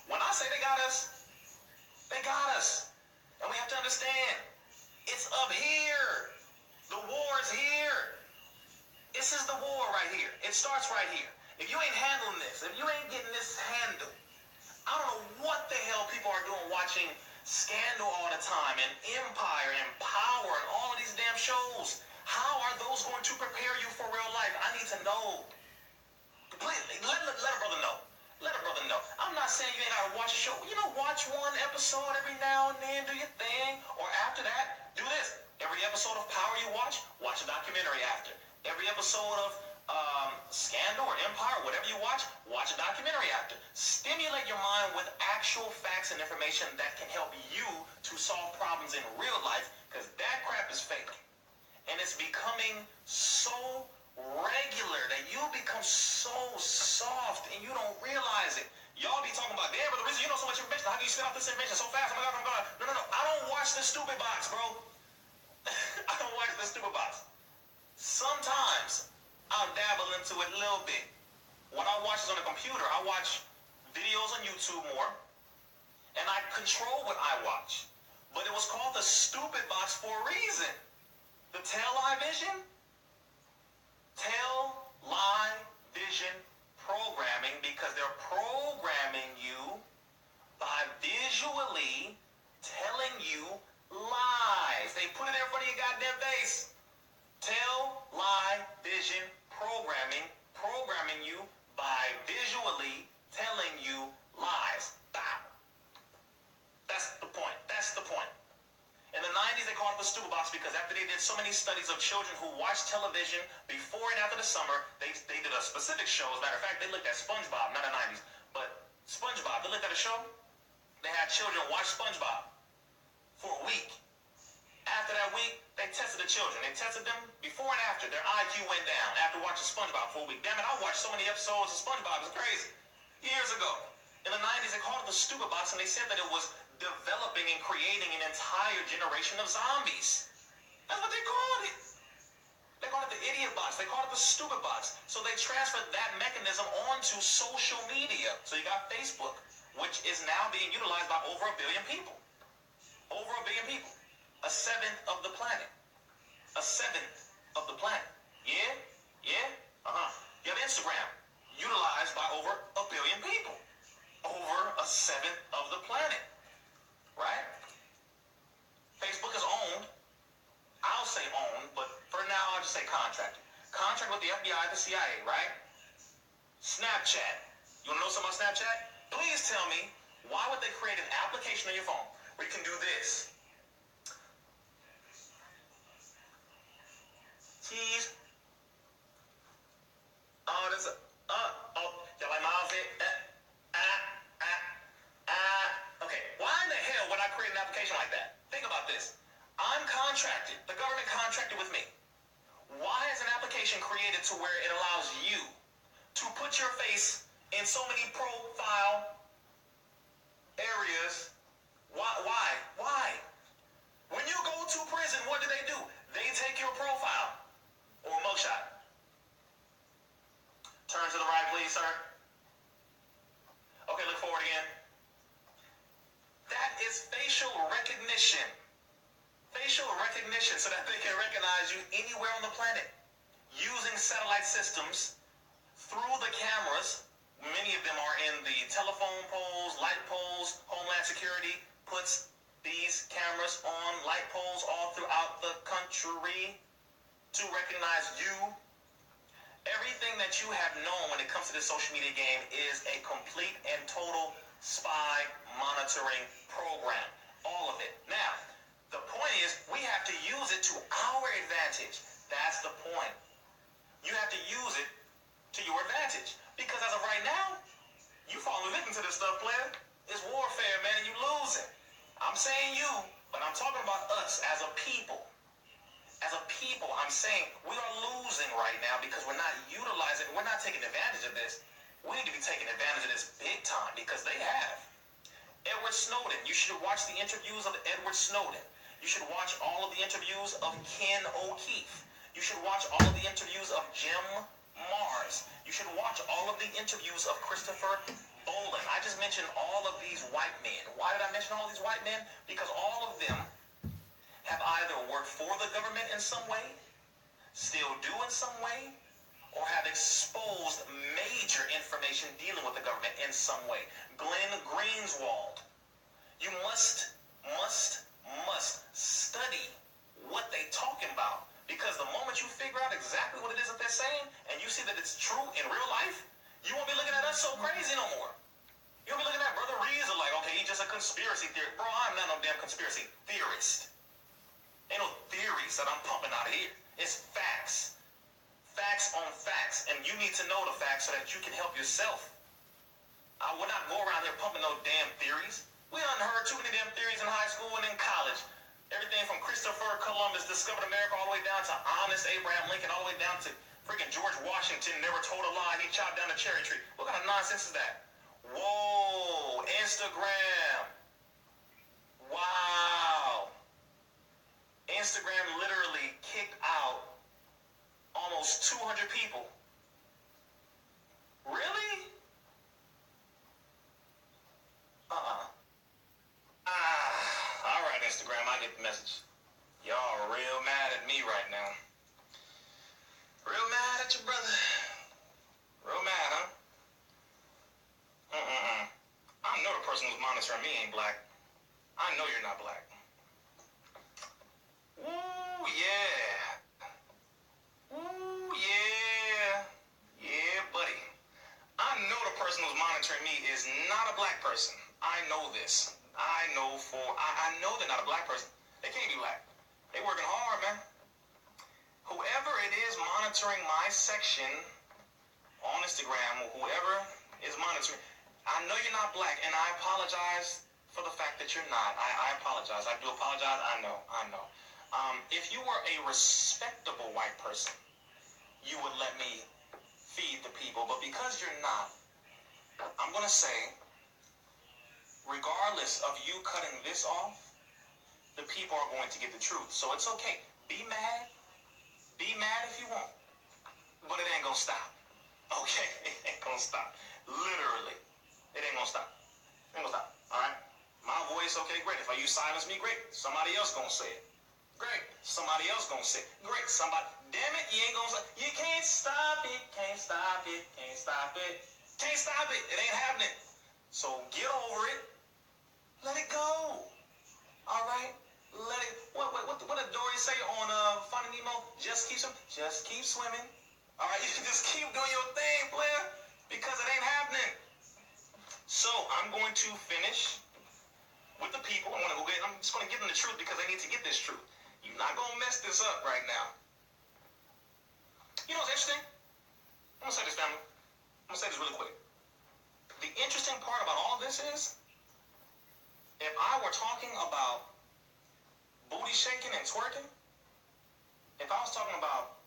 When I say they got us, they got us. And we have to understand, it's up here. The war is here. This is the war right here. It starts right here. If you ain't handling this, if you ain't getting this handled, I don't know what the hell people are doing watching Scandal all the time, and Empire, and Power, and all of these damn shows. How are those going to prepare you for real life? I need to know. Please, let a brother know. Let a brother know. I'm not saying you ain't got to watch a show. Watch one episode every now and then, do your thing. Or after that, do this. Every episode of Power you watch a documentary after. Every episode of Scandal or Empire, whatever you watch a documentary after. Stimulate your mind with actual facts and information that can help you to solve problems in real life, because that crap is fake. And it's becoming so regular that you become so soft and you don't realize it. Y'all be talking about, damn, Brother Rizza, you know so much information. How do you spit out this information so fast? Oh my God. No. I don't watch the stupid box, bro. I don't watch the stupid box. Sometimes I'll dabble into it a little bit. When I watch it on the computer, I watch videos on YouTube more, and I control what I watch. But it was called the stupid box for a reason. The tell-lie vision programming, because they're programming you by visually telling you lies. They put it in front of your goddamn face. Tell-lie vision programming you by visually telling you lies. That's the point. In the 90s, they called it the stupid box because after they did so many studies of children who watched television before and after the summer, they did a specific show. As a matter of fact, they looked at SpongeBob, not the 90s, but SpongeBob. They looked at a show. They had children watch SpongeBob for a week. After that week, they tested the children. They tested them before and after. Their IQ went down after watching SpongeBob for a week. Damn it, I watched so many episodes of SpongeBob. It's crazy. Years ago. In the 90s, they called it the stupid box, and they said that it was developing and creating an entire generation of zombies. That's what they called it. They called it the idiot box. They called it the stupid box. So they transferred that mechanism onto social media. So you got Facebook, which is now being utilized by over 1 billion people. Over 1 billion people. A seventh of the planet. A seventh of the planet. Yeah? Yeah? You have Instagram, utilized by over 1 billion people. Over a seventh of the planet. Right? Facebook is owned. I'll say owned, but for now I'll just say contracted. Contract with the FBI, the CIA, right? Snapchat. You want to know something about Snapchat? Please tell me, why would they create an application on your phone where you can do this? Cheese. Oh, there's a, y'all like my outfit? Okay, why in the hell would I create an application like that? Think about this. I'm contracted. The government contracted with me. Why is an application created to where it allows you to put your face in so many profile areas? Why? When you go to prison, what do? They take your profile or mugshot. Turn to the right, please, sir. Okay, look forward again. That is facial recognition. Facial recognition so that they can recognize you anywhere on the planet. Using satellite systems through the cameras. Many of them are in the telephone poles, light poles. Homeland Security puts these cameras on light poles all throughout the country to recognize you. Everything that you have known when it comes to this social media game is a complete and total spy monitoring program. All of it. Now, the point is, we have to use it to our advantage. That's the point. You have to use it to your advantage. Because as of right now, you falling victim to this stuff, player. It's warfare, man, and you losing. I'm saying you, but I'm talking about us as a people. As a people, I'm saying we are losing right now because we're not utilizing, we're not taking advantage of this. We need to be taking advantage of this big time because they have. Edward Snowden. You should watch the interviews of Edward Snowden. You should watch all of the interviews of Ken O'Keefe. You should watch all of the interviews of Jim Mars. You should watch all of the interviews of Christopher Bolin. I just mentioned all of these white men. Why did I mention all these white men? Because all of them have either worked for the government in some way, still do in some way, or have exposed major information dealing with the government in some way. Glenn Greenswald. You must study what they talking about. Because the moment you figure out exactly what it is that they're saying, and you see that it's true in real life, you won't be looking at us so crazy no more. You'll be looking at Brother Rizza like, okay, he's just a conspiracy theorist. Bro, I'm not no damn conspiracy theorist. Ain't no theories that I'm pumping out of here. It's facts. Facts on facts. And you need to know the facts so that you can help yourself. I would not go around here pumping no damn theories. We done heard too many damn theories in high school and in college. Everything from Christopher Columbus discovered America all the way down to honest Abraham Lincoln, all the way down to freaking George Washington never told a lie. He chopped down a cherry tree. What kind of nonsense is that? Whoa, Instagram. Wow. Instagram literally kicked out almost 200 people. Really? All right, Instagram, I get the message. Y'all are real mad at me right now. Real mad at your brother. Real mad, huh? I know the person who's monitoring me ain't black. I know you're not black. Ooh, yeah. Ooh, yeah. Yeah, buddy. I know the person who's monitoring me is not a black person. I know this. I know they're not a black person. They can't be black. They working hard, man. Whoever it is monitoring my section on Instagram, or whoever is monitoring, I know you're not black, and I apologize for the fact that you're not. I apologize. I do apologize. I know. If you were a respectable white person, you would let me feed the people. But because you're not, I'm going to say, regardless of you cutting this off, the people are going to get the truth. So it's okay. Be mad. Be mad if you want. But it ain't going to stop. Okay? It ain't going to stop. Literally. It ain't going to stop. It ain't going to stop. All right? My voice, okay, great. If you silence me, great. Somebody else going to say it. Great. Somebody else going to say it. Great. Somebody. Damn it, you ain't going to say it. You can't stop it. Can't stop it. Can't stop it. Can't stop it. It ain't happening. So get over it. Let it go. All right? Let it. What did Dory say on Finding Nemo? Just keep swimming. All right? You just keep doing your thing, player, because it ain't happening. So I'm going to finish with the people. I'm just going to give them the truth because they need to get this truth. You're not going to mess this up right now. You know what's interesting? I'm going to say this, family. I'm going to say this really quick. The interesting part about all this is, if I were talking about booty shaking and twerking, if I was talking about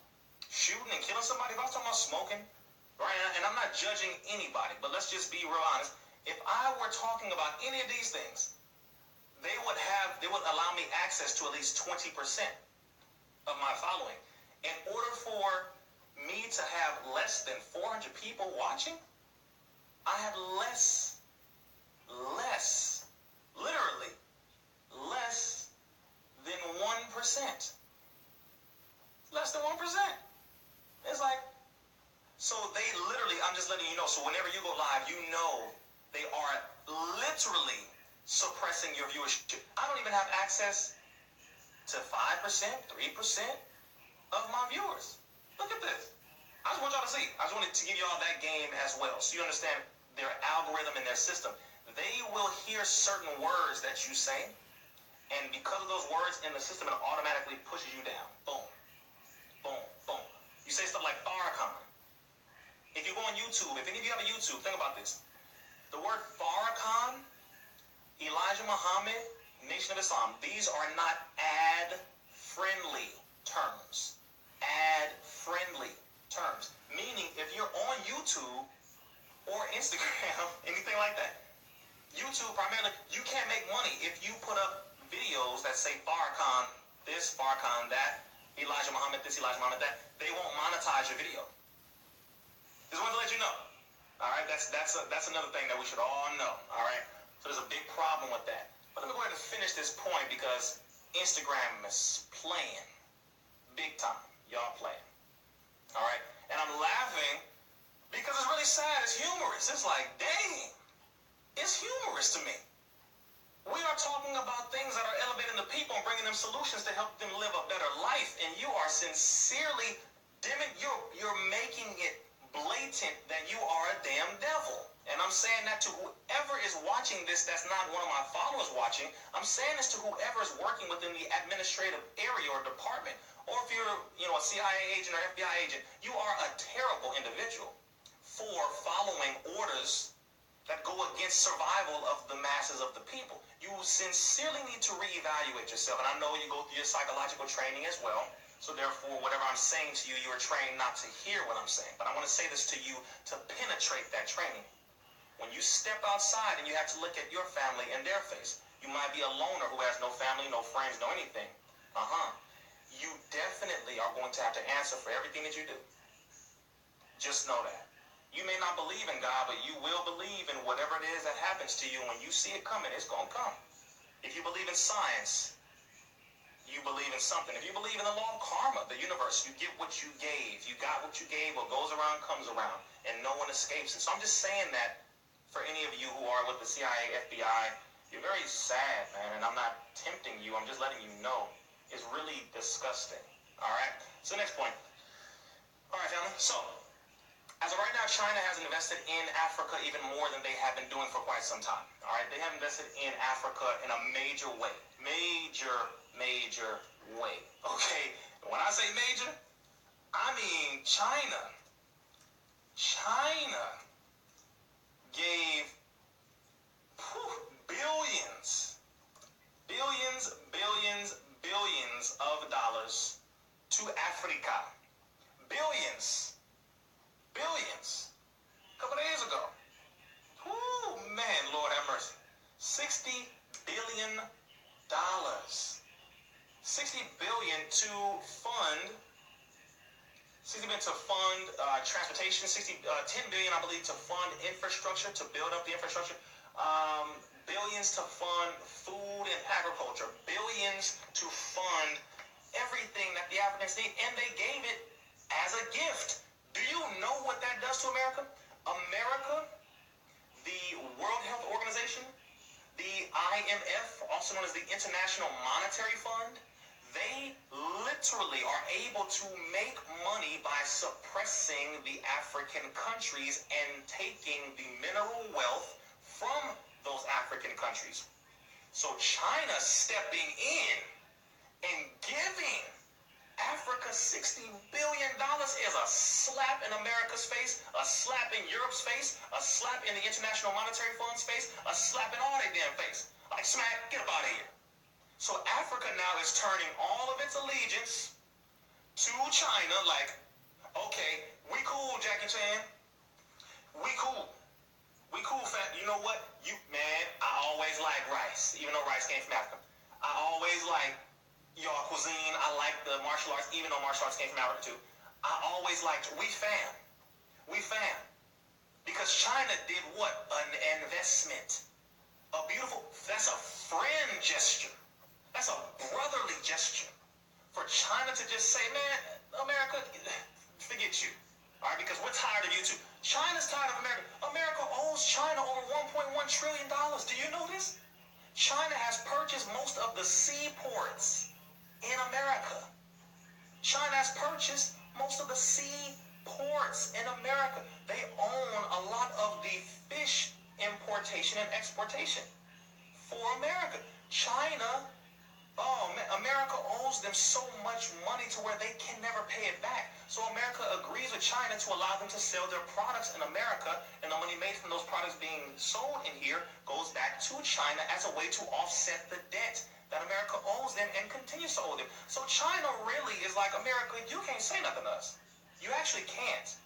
shooting and killing somebody, if I was talking about smoking, right? And I'm not judging anybody, but let's just be real honest. If I were talking about any of these things, they would allow me access to at least 20% of my following. In order for me to have less than 400 people watching, I have less, literally, less than 1%. Less than 1%. It's like, so they literally, I'm just letting you know, so whenever you go live, you know they are literally suppressing your viewership. I don't even have access to 5%, 3% of my viewers. Look at this. I just want y'all to see. I just wanted to give y'all that game as well, so you understand their algorithm and their system. They will hear certain words that you say, and because of those words in the system, it automatically pushes you down. Boom. Boom. Boom. You say stuff like Farrakhan. If you go on YouTube, if any of you have a YouTube, think about this. The word Farrakhan, Elijah Muhammad, Nation of Islam, these are not ad-friendly terms. Ad-friendly terms. Meaning, if you're on YouTube or Instagram, anything like that, YouTube primarily, you can't make money if you put up videos that say Farrakhan this, Farrakhan that, Elijah Muhammad this, Elijah Muhammad that. They won't monetize your video. Just wanted to let you know. All right, that's another thing that we should all know. All right, so there's a big problem with that. But let me go ahead and finish this point because Instagram is playing big time. Y'all playing. All right, and I'm laughing because it's really sad. It's humorous. It's like, dang, it's humorous to me. We are talking about things that are elevating the people and bringing them solutions to help them live a better life, and you are sincerely, you're making it blatant that you are a damn devil. And I'm saying that to whoever is watching this that's not one of my followers watching. I'm saying this to whoever is working within the administrative area or department. Or if you're, a CIA agent or FBI agent, you are a terrible individual for following orders that go against survival of the masses of the people. You sincerely need to reevaluate yourself. And I know you go through your psychological training as well. So therefore, whatever I'm saying to you, you are trained not to hear what I'm saying. But I want to say this to you to penetrate that training. When you step outside and you have to look at your family in their face, you might be a loner who has no family, no friends, no anything. You definitely are going to have to answer for everything that you do. Just know that. You may not believe in God, but you will believe in whatever it is that happens to you. When you see it coming, it's going to come. If you believe in science, you believe in something. If you believe in the law of karma, the universe, you get what you gave. You got what you gave. What goes around comes around, and no one escapes it. So I'm just saying that for any of you who are with the CIA, FBI, you're very sad, man, and I'm not tempting you. I'm just letting you know. It's really disgusting. All right? So next point. All right, family. So as of right now, China has invested in Africa even more than they have been doing for quite some time. All right? They have invested in Africa in a major way. Major way. Okay? When I say major, I mean China gave billions of to fund transportation, 10 billion, I believe, to fund infrastructure, to build up the infrastructure, billions to fund food and agriculture, billions to fund everything that the Africans need, and they gave it as a gift. Do you know what that does to America? America, the World Health Organization, the IMF, also known as the International Monetary Fund, they literally are able to make money by suppressing the African countries and taking the mineral wealth from those African countries. So China stepping in and giving Africa $60 billion is a slap in America's face, a slap in Europe's face, a slap in the International Monetary Fund's face, a slap in all their damn face. Like, smack, get up out of here. So Africa now is turning all of its allegiance to China, like, okay, we cool, Jackie Chan. We cool. We cool, fam. You know what? Man, I always like rice, even though rice came from Africa. I always like your cuisine. I like the martial arts, even though martial arts came from Africa too. I always liked, we fam. We fam. Because China did what? An investment. A beautiful, that's a friend gesture. That's a brotherly gesture. For China to just say, man, America, forget you. All right, because we're tired of you too. China's tired of America. America owes China over $1.1 trillion. Do you know this? China has purchased most of the seaports in America. China has purchased most of the seaports in America. They own a lot of the fish importation and exportation for America. China, America owes them so much money to where they can never pay it back. So America agrees with China to allow them to sell their products in America, and the money made from those products being sold in here goes back to China as a way to offset the debt that America owes them and continues to owe them. So China really is like, America, you can't say nothing to us. You actually can't.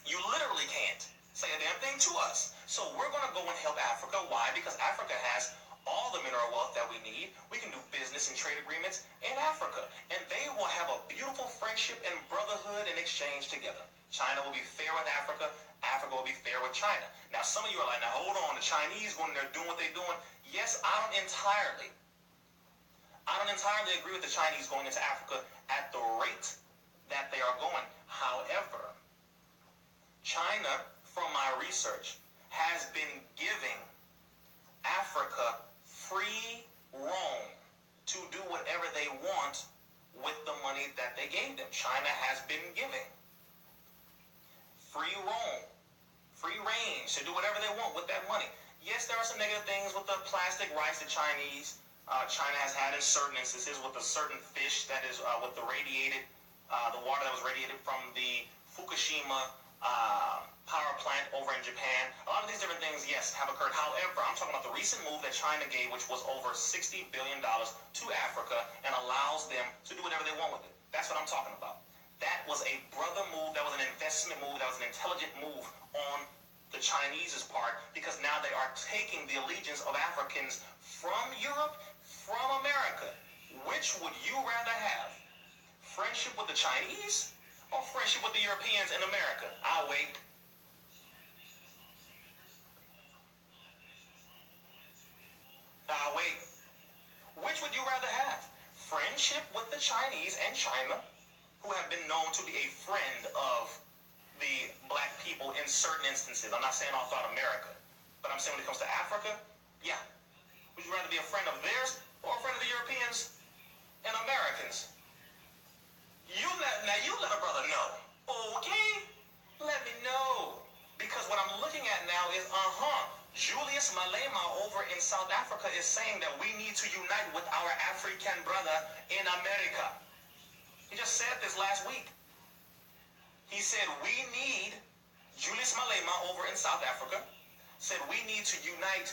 You literally can't say a damn thing to us. So we're going to go and help Africa. Why? Because Africa has all the mineral wealth that we need. We can do business and trade agreements in Africa. And they will have a beautiful friendship and brotherhood and exchange together. China will be fair with Africa. Africa will be fair with China. Now, some of you are like, now hold on, the Chinese when they're doing what they're doing. Yes, I don't entirely agree with the Chinese going into Africa at the rate that they are going. However, China, from my research, has been giving Africa free roam to do whatever they want with the money that they gave them. China has been giving free roam, free range to do whatever they want with that money. Yes, there are some negative things with the plastic rice that China has had in certain instances with a certain fish that is with the water that was radiated from the Fukushima power plant over in Japan. A lot of these different things, yes, have occurred. However, I'm talking about the recent move that China gave, which was over $60 billion to Africa and allows them to do whatever they want with it. That's what I'm talking about. That was a brother move. That was an investment move. That was an intelligent move on the Chinese's part, because now they are taking the allegiance of Africans from Europe, from America. Which would you rather have? Friendship with the Chinese or friendship with the Europeans in America? I'll wait. Wait. Which would you rather have? Friendship with the Chinese and China, who have been known to be a friend of the black people in certain instances. I'm not saying all throughout America, but I'm saying when it comes to Africa, yeah. Would you rather be a friend of theirs or a friend of the Europeans and Americans? You let a brother know. Okay? Let me know. Because what I'm looking at now is, Julius Malema over in South Africa is saying that we need to unite with our African brother in America. He just said this last week. He said we need, Julius Malema over in South Africa said we need to unite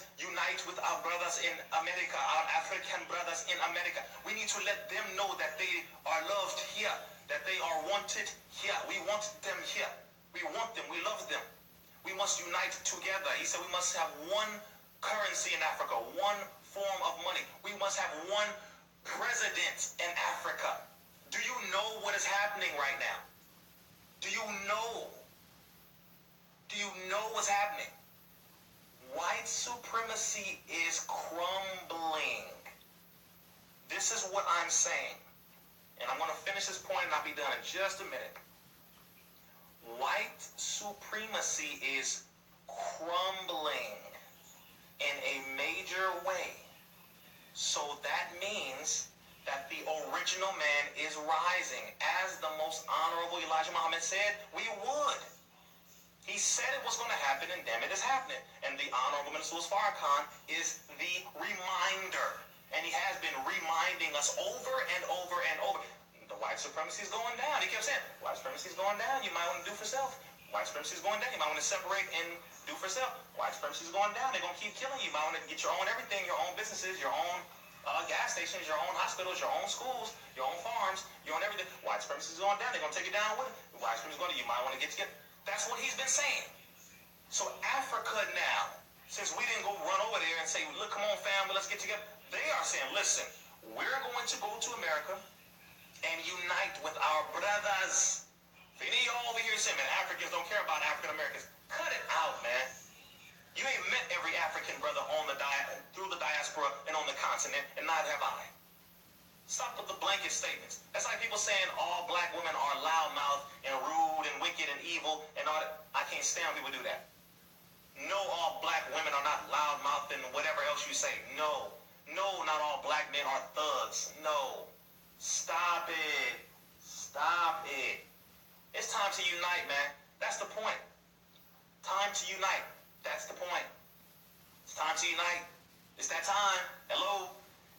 with our brothers in America, our African brothers in America. We need to let them know that they are loved here, that they are wanted here. We want them here. We want them. We love them. We must unite together. He said we must have one currency in Africa, one form of money. We must have one president in Africa. Do you know what is happening right now? Do you know? Do you know what's happening? White supremacy is crumbling. This is what I'm saying. And I'm going to finish this point and I'll be done in just a minute. White supremacy is crumbling in a major way. So that means that the original man is rising. As the most honorable Elijah Muhammad said, we would. He said it was going to happen, and damn it, it's happening. And the Honorable Minister Farrakhan is the reminder. And he has been reminding us over and over and over. The white supremacy is going down. He kept saying, white supremacy is going down. You might want to do for self. White supremacy is going down. You might want to separate and do for self. White supremacy is going down. They're going to keep killing you. You might want to get your own everything, your own businesses, your own gas stations, your own hospitals, your own schools, your own farms, your own everything. White supremacy is going down. They're going to take it down with it. White supremacy is going to, you might want to get together. That's what he's been saying. So Africa now, since we didn't go run over there and say, look, come on, family, let's get together. They are saying, listen, we're going to go to America and unite with our brothers. For any of y'all over here saying, man, Africans don't care about African Americans. Cut it out, man. You ain't met every African brother on the through the diaspora and on the continent, and neither have I. Stop with the blanket statements. That's like people saying all black women are loudmouth and rude and wicked and evil and all that. I can't stand when people do that. No, all black women are not loudmouth and whatever else you say. No. No, not all black men are thugs. No. Stop it. Stop it. It's time to unite, man. That's the point. Time to unite. That's the point. It's time to unite. It's that time. Hello?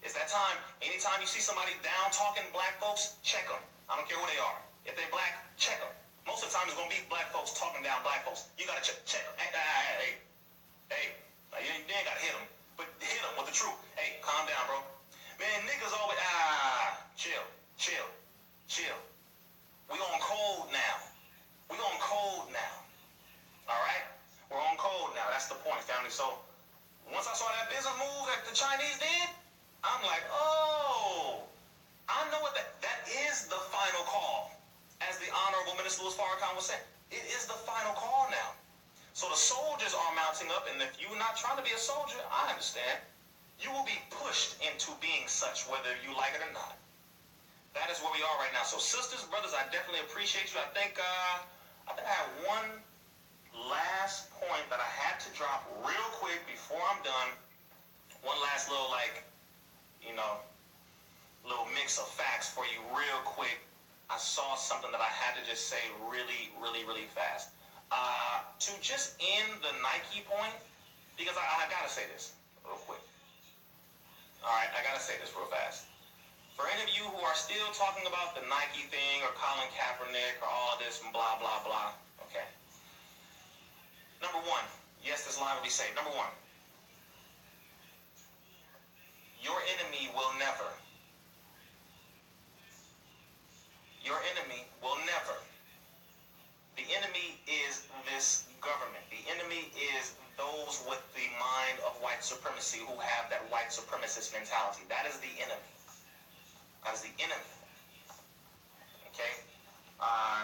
It's that time. Anytime you see somebody down talking black folks, check them. I don't care who they are. If they're black, check them. Most of the time it's going to be black folks talking down black folks. You got to check them. Hey. You ain't got to hit them. But hit them with the truth. Hey, calm down, bro. Man, niggas always, chill. We on code now. All right? We're on code now. That's the point, family. So once I saw that business move that the Chinese did, I'm like, oh, I know what that is the final call. As the Honorable Minister Farrakhan was saying, it is the final call now. So the soldiers are mounting up, and if you're not trying to be a soldier, I understand. You will be pushed into being such, whether you like it or not. That is where we are right now. So sisters, brothers, I definitely appreciate you. I think I have one last point that I had to drop real quick before I'm done. One last little, little mix of facts for you real quick. I saw something that I had to just say really, really, really fast. To just end the Nike point, because I gotta say this real quick. All right, I gotta say this real fast. For any of you who are still talking about the Nike thing or Colin Kaepernick or all this and blah, blah, blah, okay. Number one, yes, this line will be saved. Number one, your enemy will never, the enemy is this government. The enemy is those with the mind of white supremacy who have that white supremacist mentality. That is the enemy. Okay?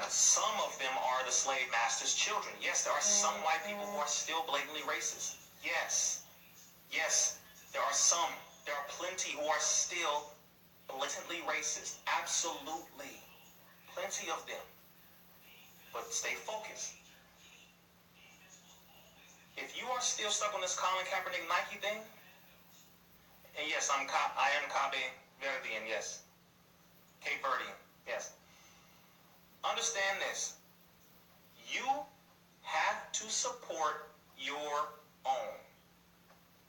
Some of them are the slave master's children. Yes, there are some white people who are still blatantly racist. Yes, there are some. There are plenty who are still blatantly racist. Absolutely. Plenty of them. But stay focused. If you are still stuck on this Colin Kaepernick Nike thing, and yes, I am Cape Verdean, yes. Cape Verdean, yes. Understand this. You have to support your own.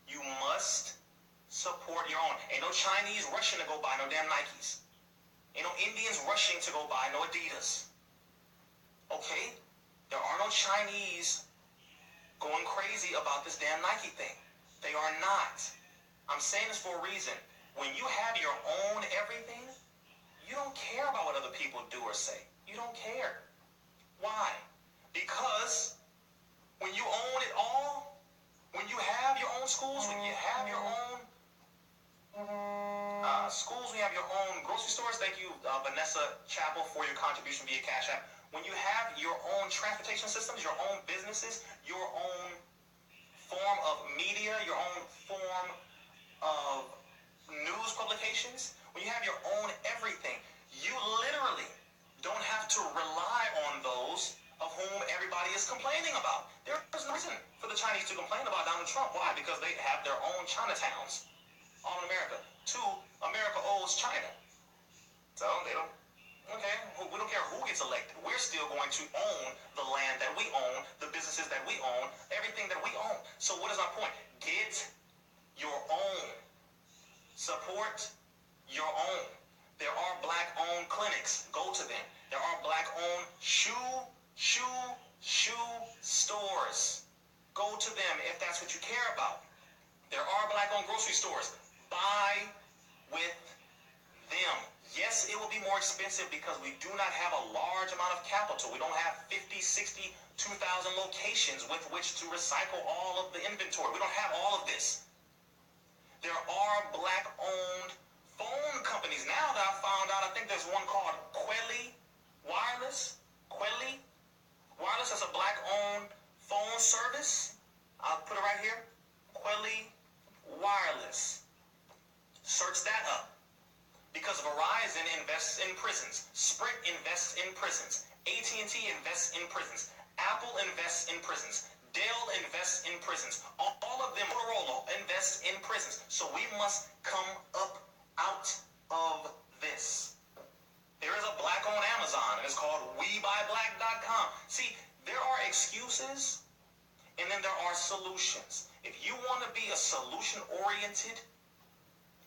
You must support your own. Ain't no Chinese rushing to go buy no damn Nikes. Ain't no Indians rushing to go buy no Adidas. Okay? There are no Chinese going crazy about this damn Nike thing. They are not. I'm saying this for a reason. When you have your own everything, you don't care about what other people do or say. You don't care. Why? Because when you own it all, when you have your own schools, when you have your own schools, when you have your own grocery store stores, thank you, Vanessa Chappell, for your contribution via Cash App. When you have your own transportation systems, your own businesses, your own form of media, your own form of news publications, when you have your own everything, you literally don't have to rely on those of whom everybody is complaining about. There's no reason for the Chinese to complain about Donald Trump. Why? Because they have their own Chinatowns all in America. Two, America owes China. So they don't, okay, we don't care who gets elected. We're still going to own the land that we own, the businesses that we own, everything that we own. So what is my point? Get your own. Support your own. There are black-owned clinics. Go to them. There are black-owned shoe stores. Go to them if that's what you care about. There are black-owned grocery stores. Buy with them. Yes, it will be more expensive because we do not have a large amount of capital. We don't have 50, 60, 2,000 locations with which to recycle all of the inventory. We don't have all of this. There are black-owned phone companies now that I found out. I think there's one called Quelly Wireless. Quelly Wireless is a black-owned phone service. I'll put it right here. Quelly Wireless. Search that up. Because Verizon invests in prisons. Sprint invests in prisons. AT&T invests in prisons. Apple invests in prisons. Dell invests in prisons. All of them, Motorola, invest in prisons. So we must come up out of this. There is a black-owned Amazon, and it's called WeBuyBlack.com. See, there are excuses, and then there are solutions. If you want to be a solution-oriented,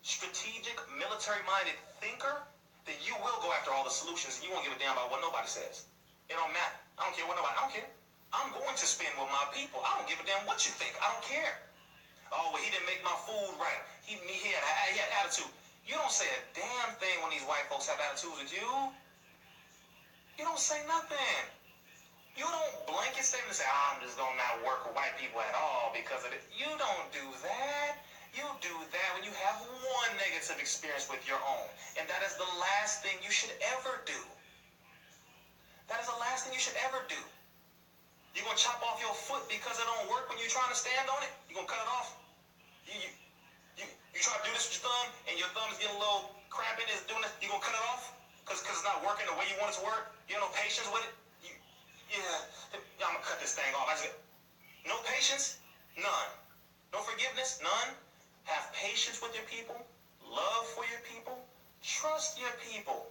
strategic, military-minded thinker, then you will go after all the solutions, and you won't give a damn about what nobody says. It don't matter. I don't care what nobody, I don't care. I'm going to spend with my people. I don't give a damn what you think. I don't care. Oh, well, he didn't make my food right. He had attitude. You don't say a damn thing when these white folks have attitudes with you. You don't say nothing. You don't blanket statement and say, I'm just going to not work with white people at all because of it. You don't do that. You do that when you have one negative experience with your own. And that is the last thing you should ever do. That is the last thing you should ever do. You're going to chop off your foot because it don't work when you're trying to stand on it? You're going to cut it off? You try to do this with your thumb, and your thumb is getting a little cramping, it's doing this, you're going to cut it off? Because it's not working the way you want it to work? You have no patience with it? I'm going to cut this thing off. No patience? None. No forgiveness? None. Have patience with your people. Love for your people. Trust your people.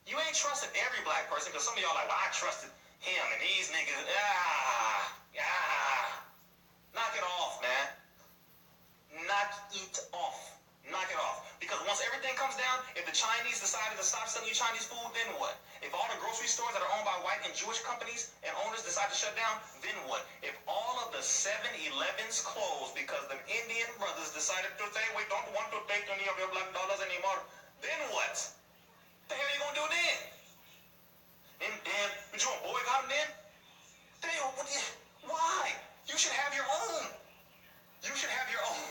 You ain't trusted every black person, because some of y'all are like, well, I trusted him and these niggas. Knock it off, man. Knock it off. Knock it off. Because once everything comes down, if the Chinese decided to stop selling you Chinese food, then what? If all the grocery stores that are owned by white and Jewish companies and owners decide to shut down, then what? If all of the 7-Elevens close because the Indian brothers decided to say, we don't want to take any of your black dollars anymore, then what? The hell are you going to do then? And damn, you want to boycott them then? Damn, why? You should have your own. You should have your own.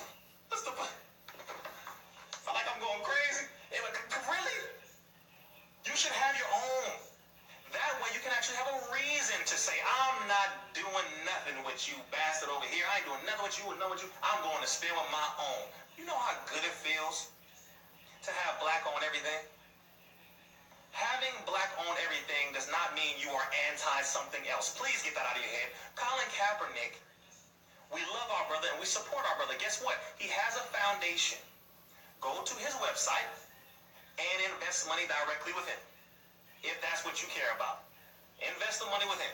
What's the point? I feel like I'm going crazy. Really? You should have your own. That way you can actually have a reason to say, I'm not doing nothing with you, bastard over here. I ain't doing nothing with you, nothing with you. I'm going to spend with my own. You know how good it feels to have black on everything? Having black on everything does not mean you are anti-something else. Please get that out of your head. Colin Kaepernick, we love our brother and we support our brother. Guess what? He has a foundation. Go to his website and invest money directly with him. If that's what you care about. Invest the money with him.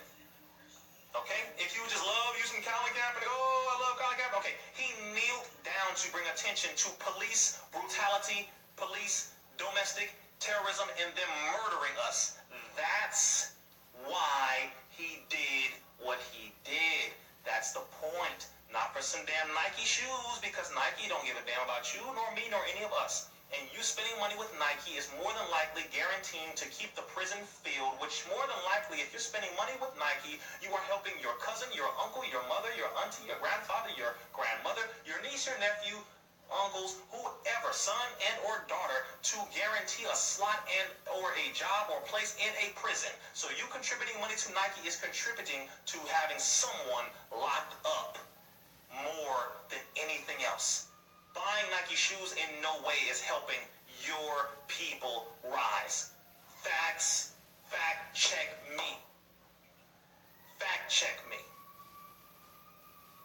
Okay? If you just love using Colin Kaepernick, oh, I love Colin Kaepernick. Okay, he kneeled down to bring attention to police brutality, police domestic terrorism, and them murdering us. That's why he did what he did. That's the point. Not for some damn Nike shoes, because Nike don't give a damn about you, nor me, nor any of us. And you spending money with Nike is more than likely guaranteeing to keep the prison filled, which more than likely, if you're spending money with Nike, you are helping your cousin, your uncle, your mother, your auntie, your grandfather, your grandmother, your niece, your nephew, uncles, whoever, son and or daughter, to guarantee a slot and or a job or place in a prison. So you contributing money to Nike is contributing to having someone locked up more than anything else. Buying Nike shoes in no way is helping your people rise. Facts. Fact check me. Fact check me.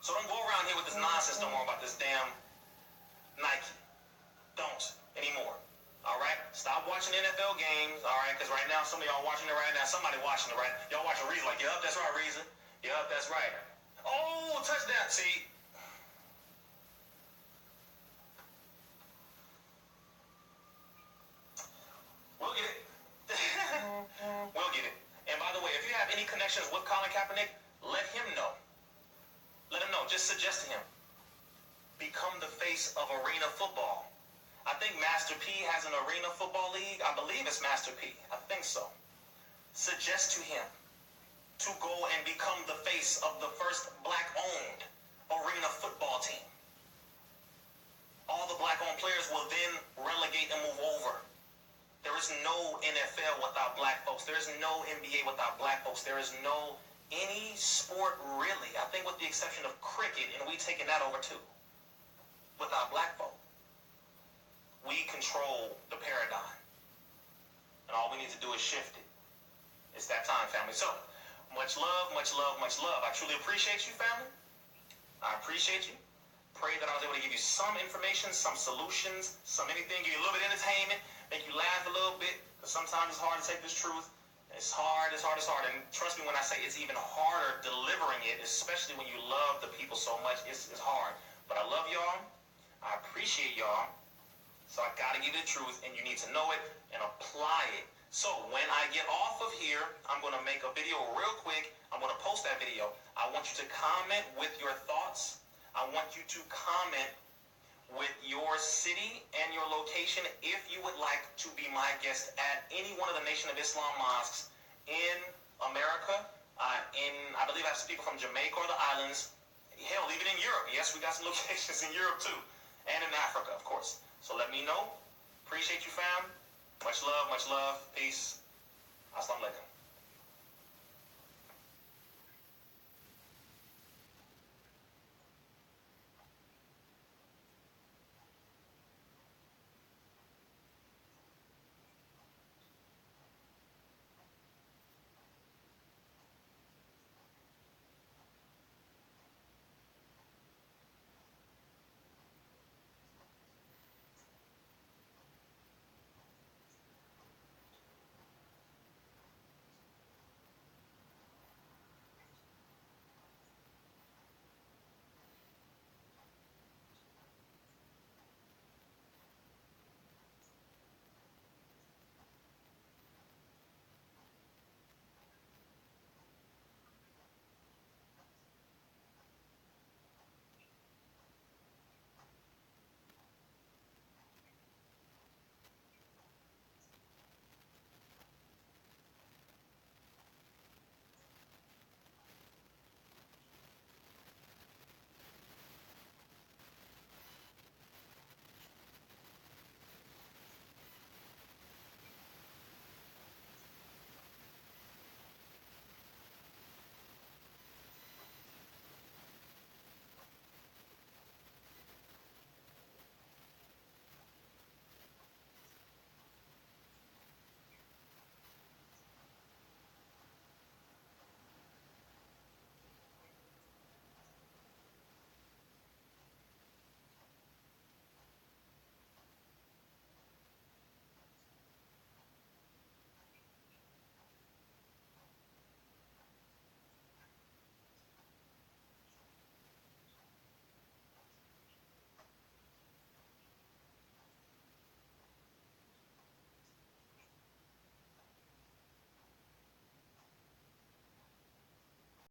So don't go around here with this nonsense no more about this damn Nike. Don't anymore. All right? Stop watching NFL games, all right? Because right now, some of y'all watching it right now. Somebody watching it right now. Y'all watching Rizza like, yup, that's right, Rizza. Yup, that's right. Oh, touchdown. See? We'll get it. We'll get it. And by the way, if you have any connections with Colin Kaepernick, let him know. Let him know. Just suggest to him. Become the face of arena football. I think Master P has an arena football league. I believe it's Master P. I think so. Suggest to him to go and become the face of the first black-owned arena football team. All the black-owned players will then relegate and move over. There is no NFL without black folks. There is no NBA without black folks. There is no any sport really, I think with the exception of cricket, and we taking that over too, without black folk. We control the paradigm. And all we need to do is shift it. It's that time, family. So, much love, much love, much love. I truly appreciate you, family. I appreciate you. Pray that I was able to give you some information, some solutions, some anything, give you a little bit of entertainment, make you laugh a little bit, because sometimes it's hard to take this truth. It's hard. And trust me when I say it's even harder delivering it, especially when you love the people so much. It's hard. But I love y'all. I appreciate y'all. So I got to give you the truth, and you need to know it and apply it. So when I get off of here, I'm going to make a video real quick. I'm going to post that video. I want you to comment with your thoughts. I want you to comment with your city and your location if you would like to be my guest at any one of the Nation of Islam mosques in America. I believe I have some people from Jamaica or the islands. Hell, even in Europe. Yes, we got some locations in Europe too. And in Africa, of course. So let me know. Appreciate you, fam. Much love, much love. Peace. Assalamu alaikum.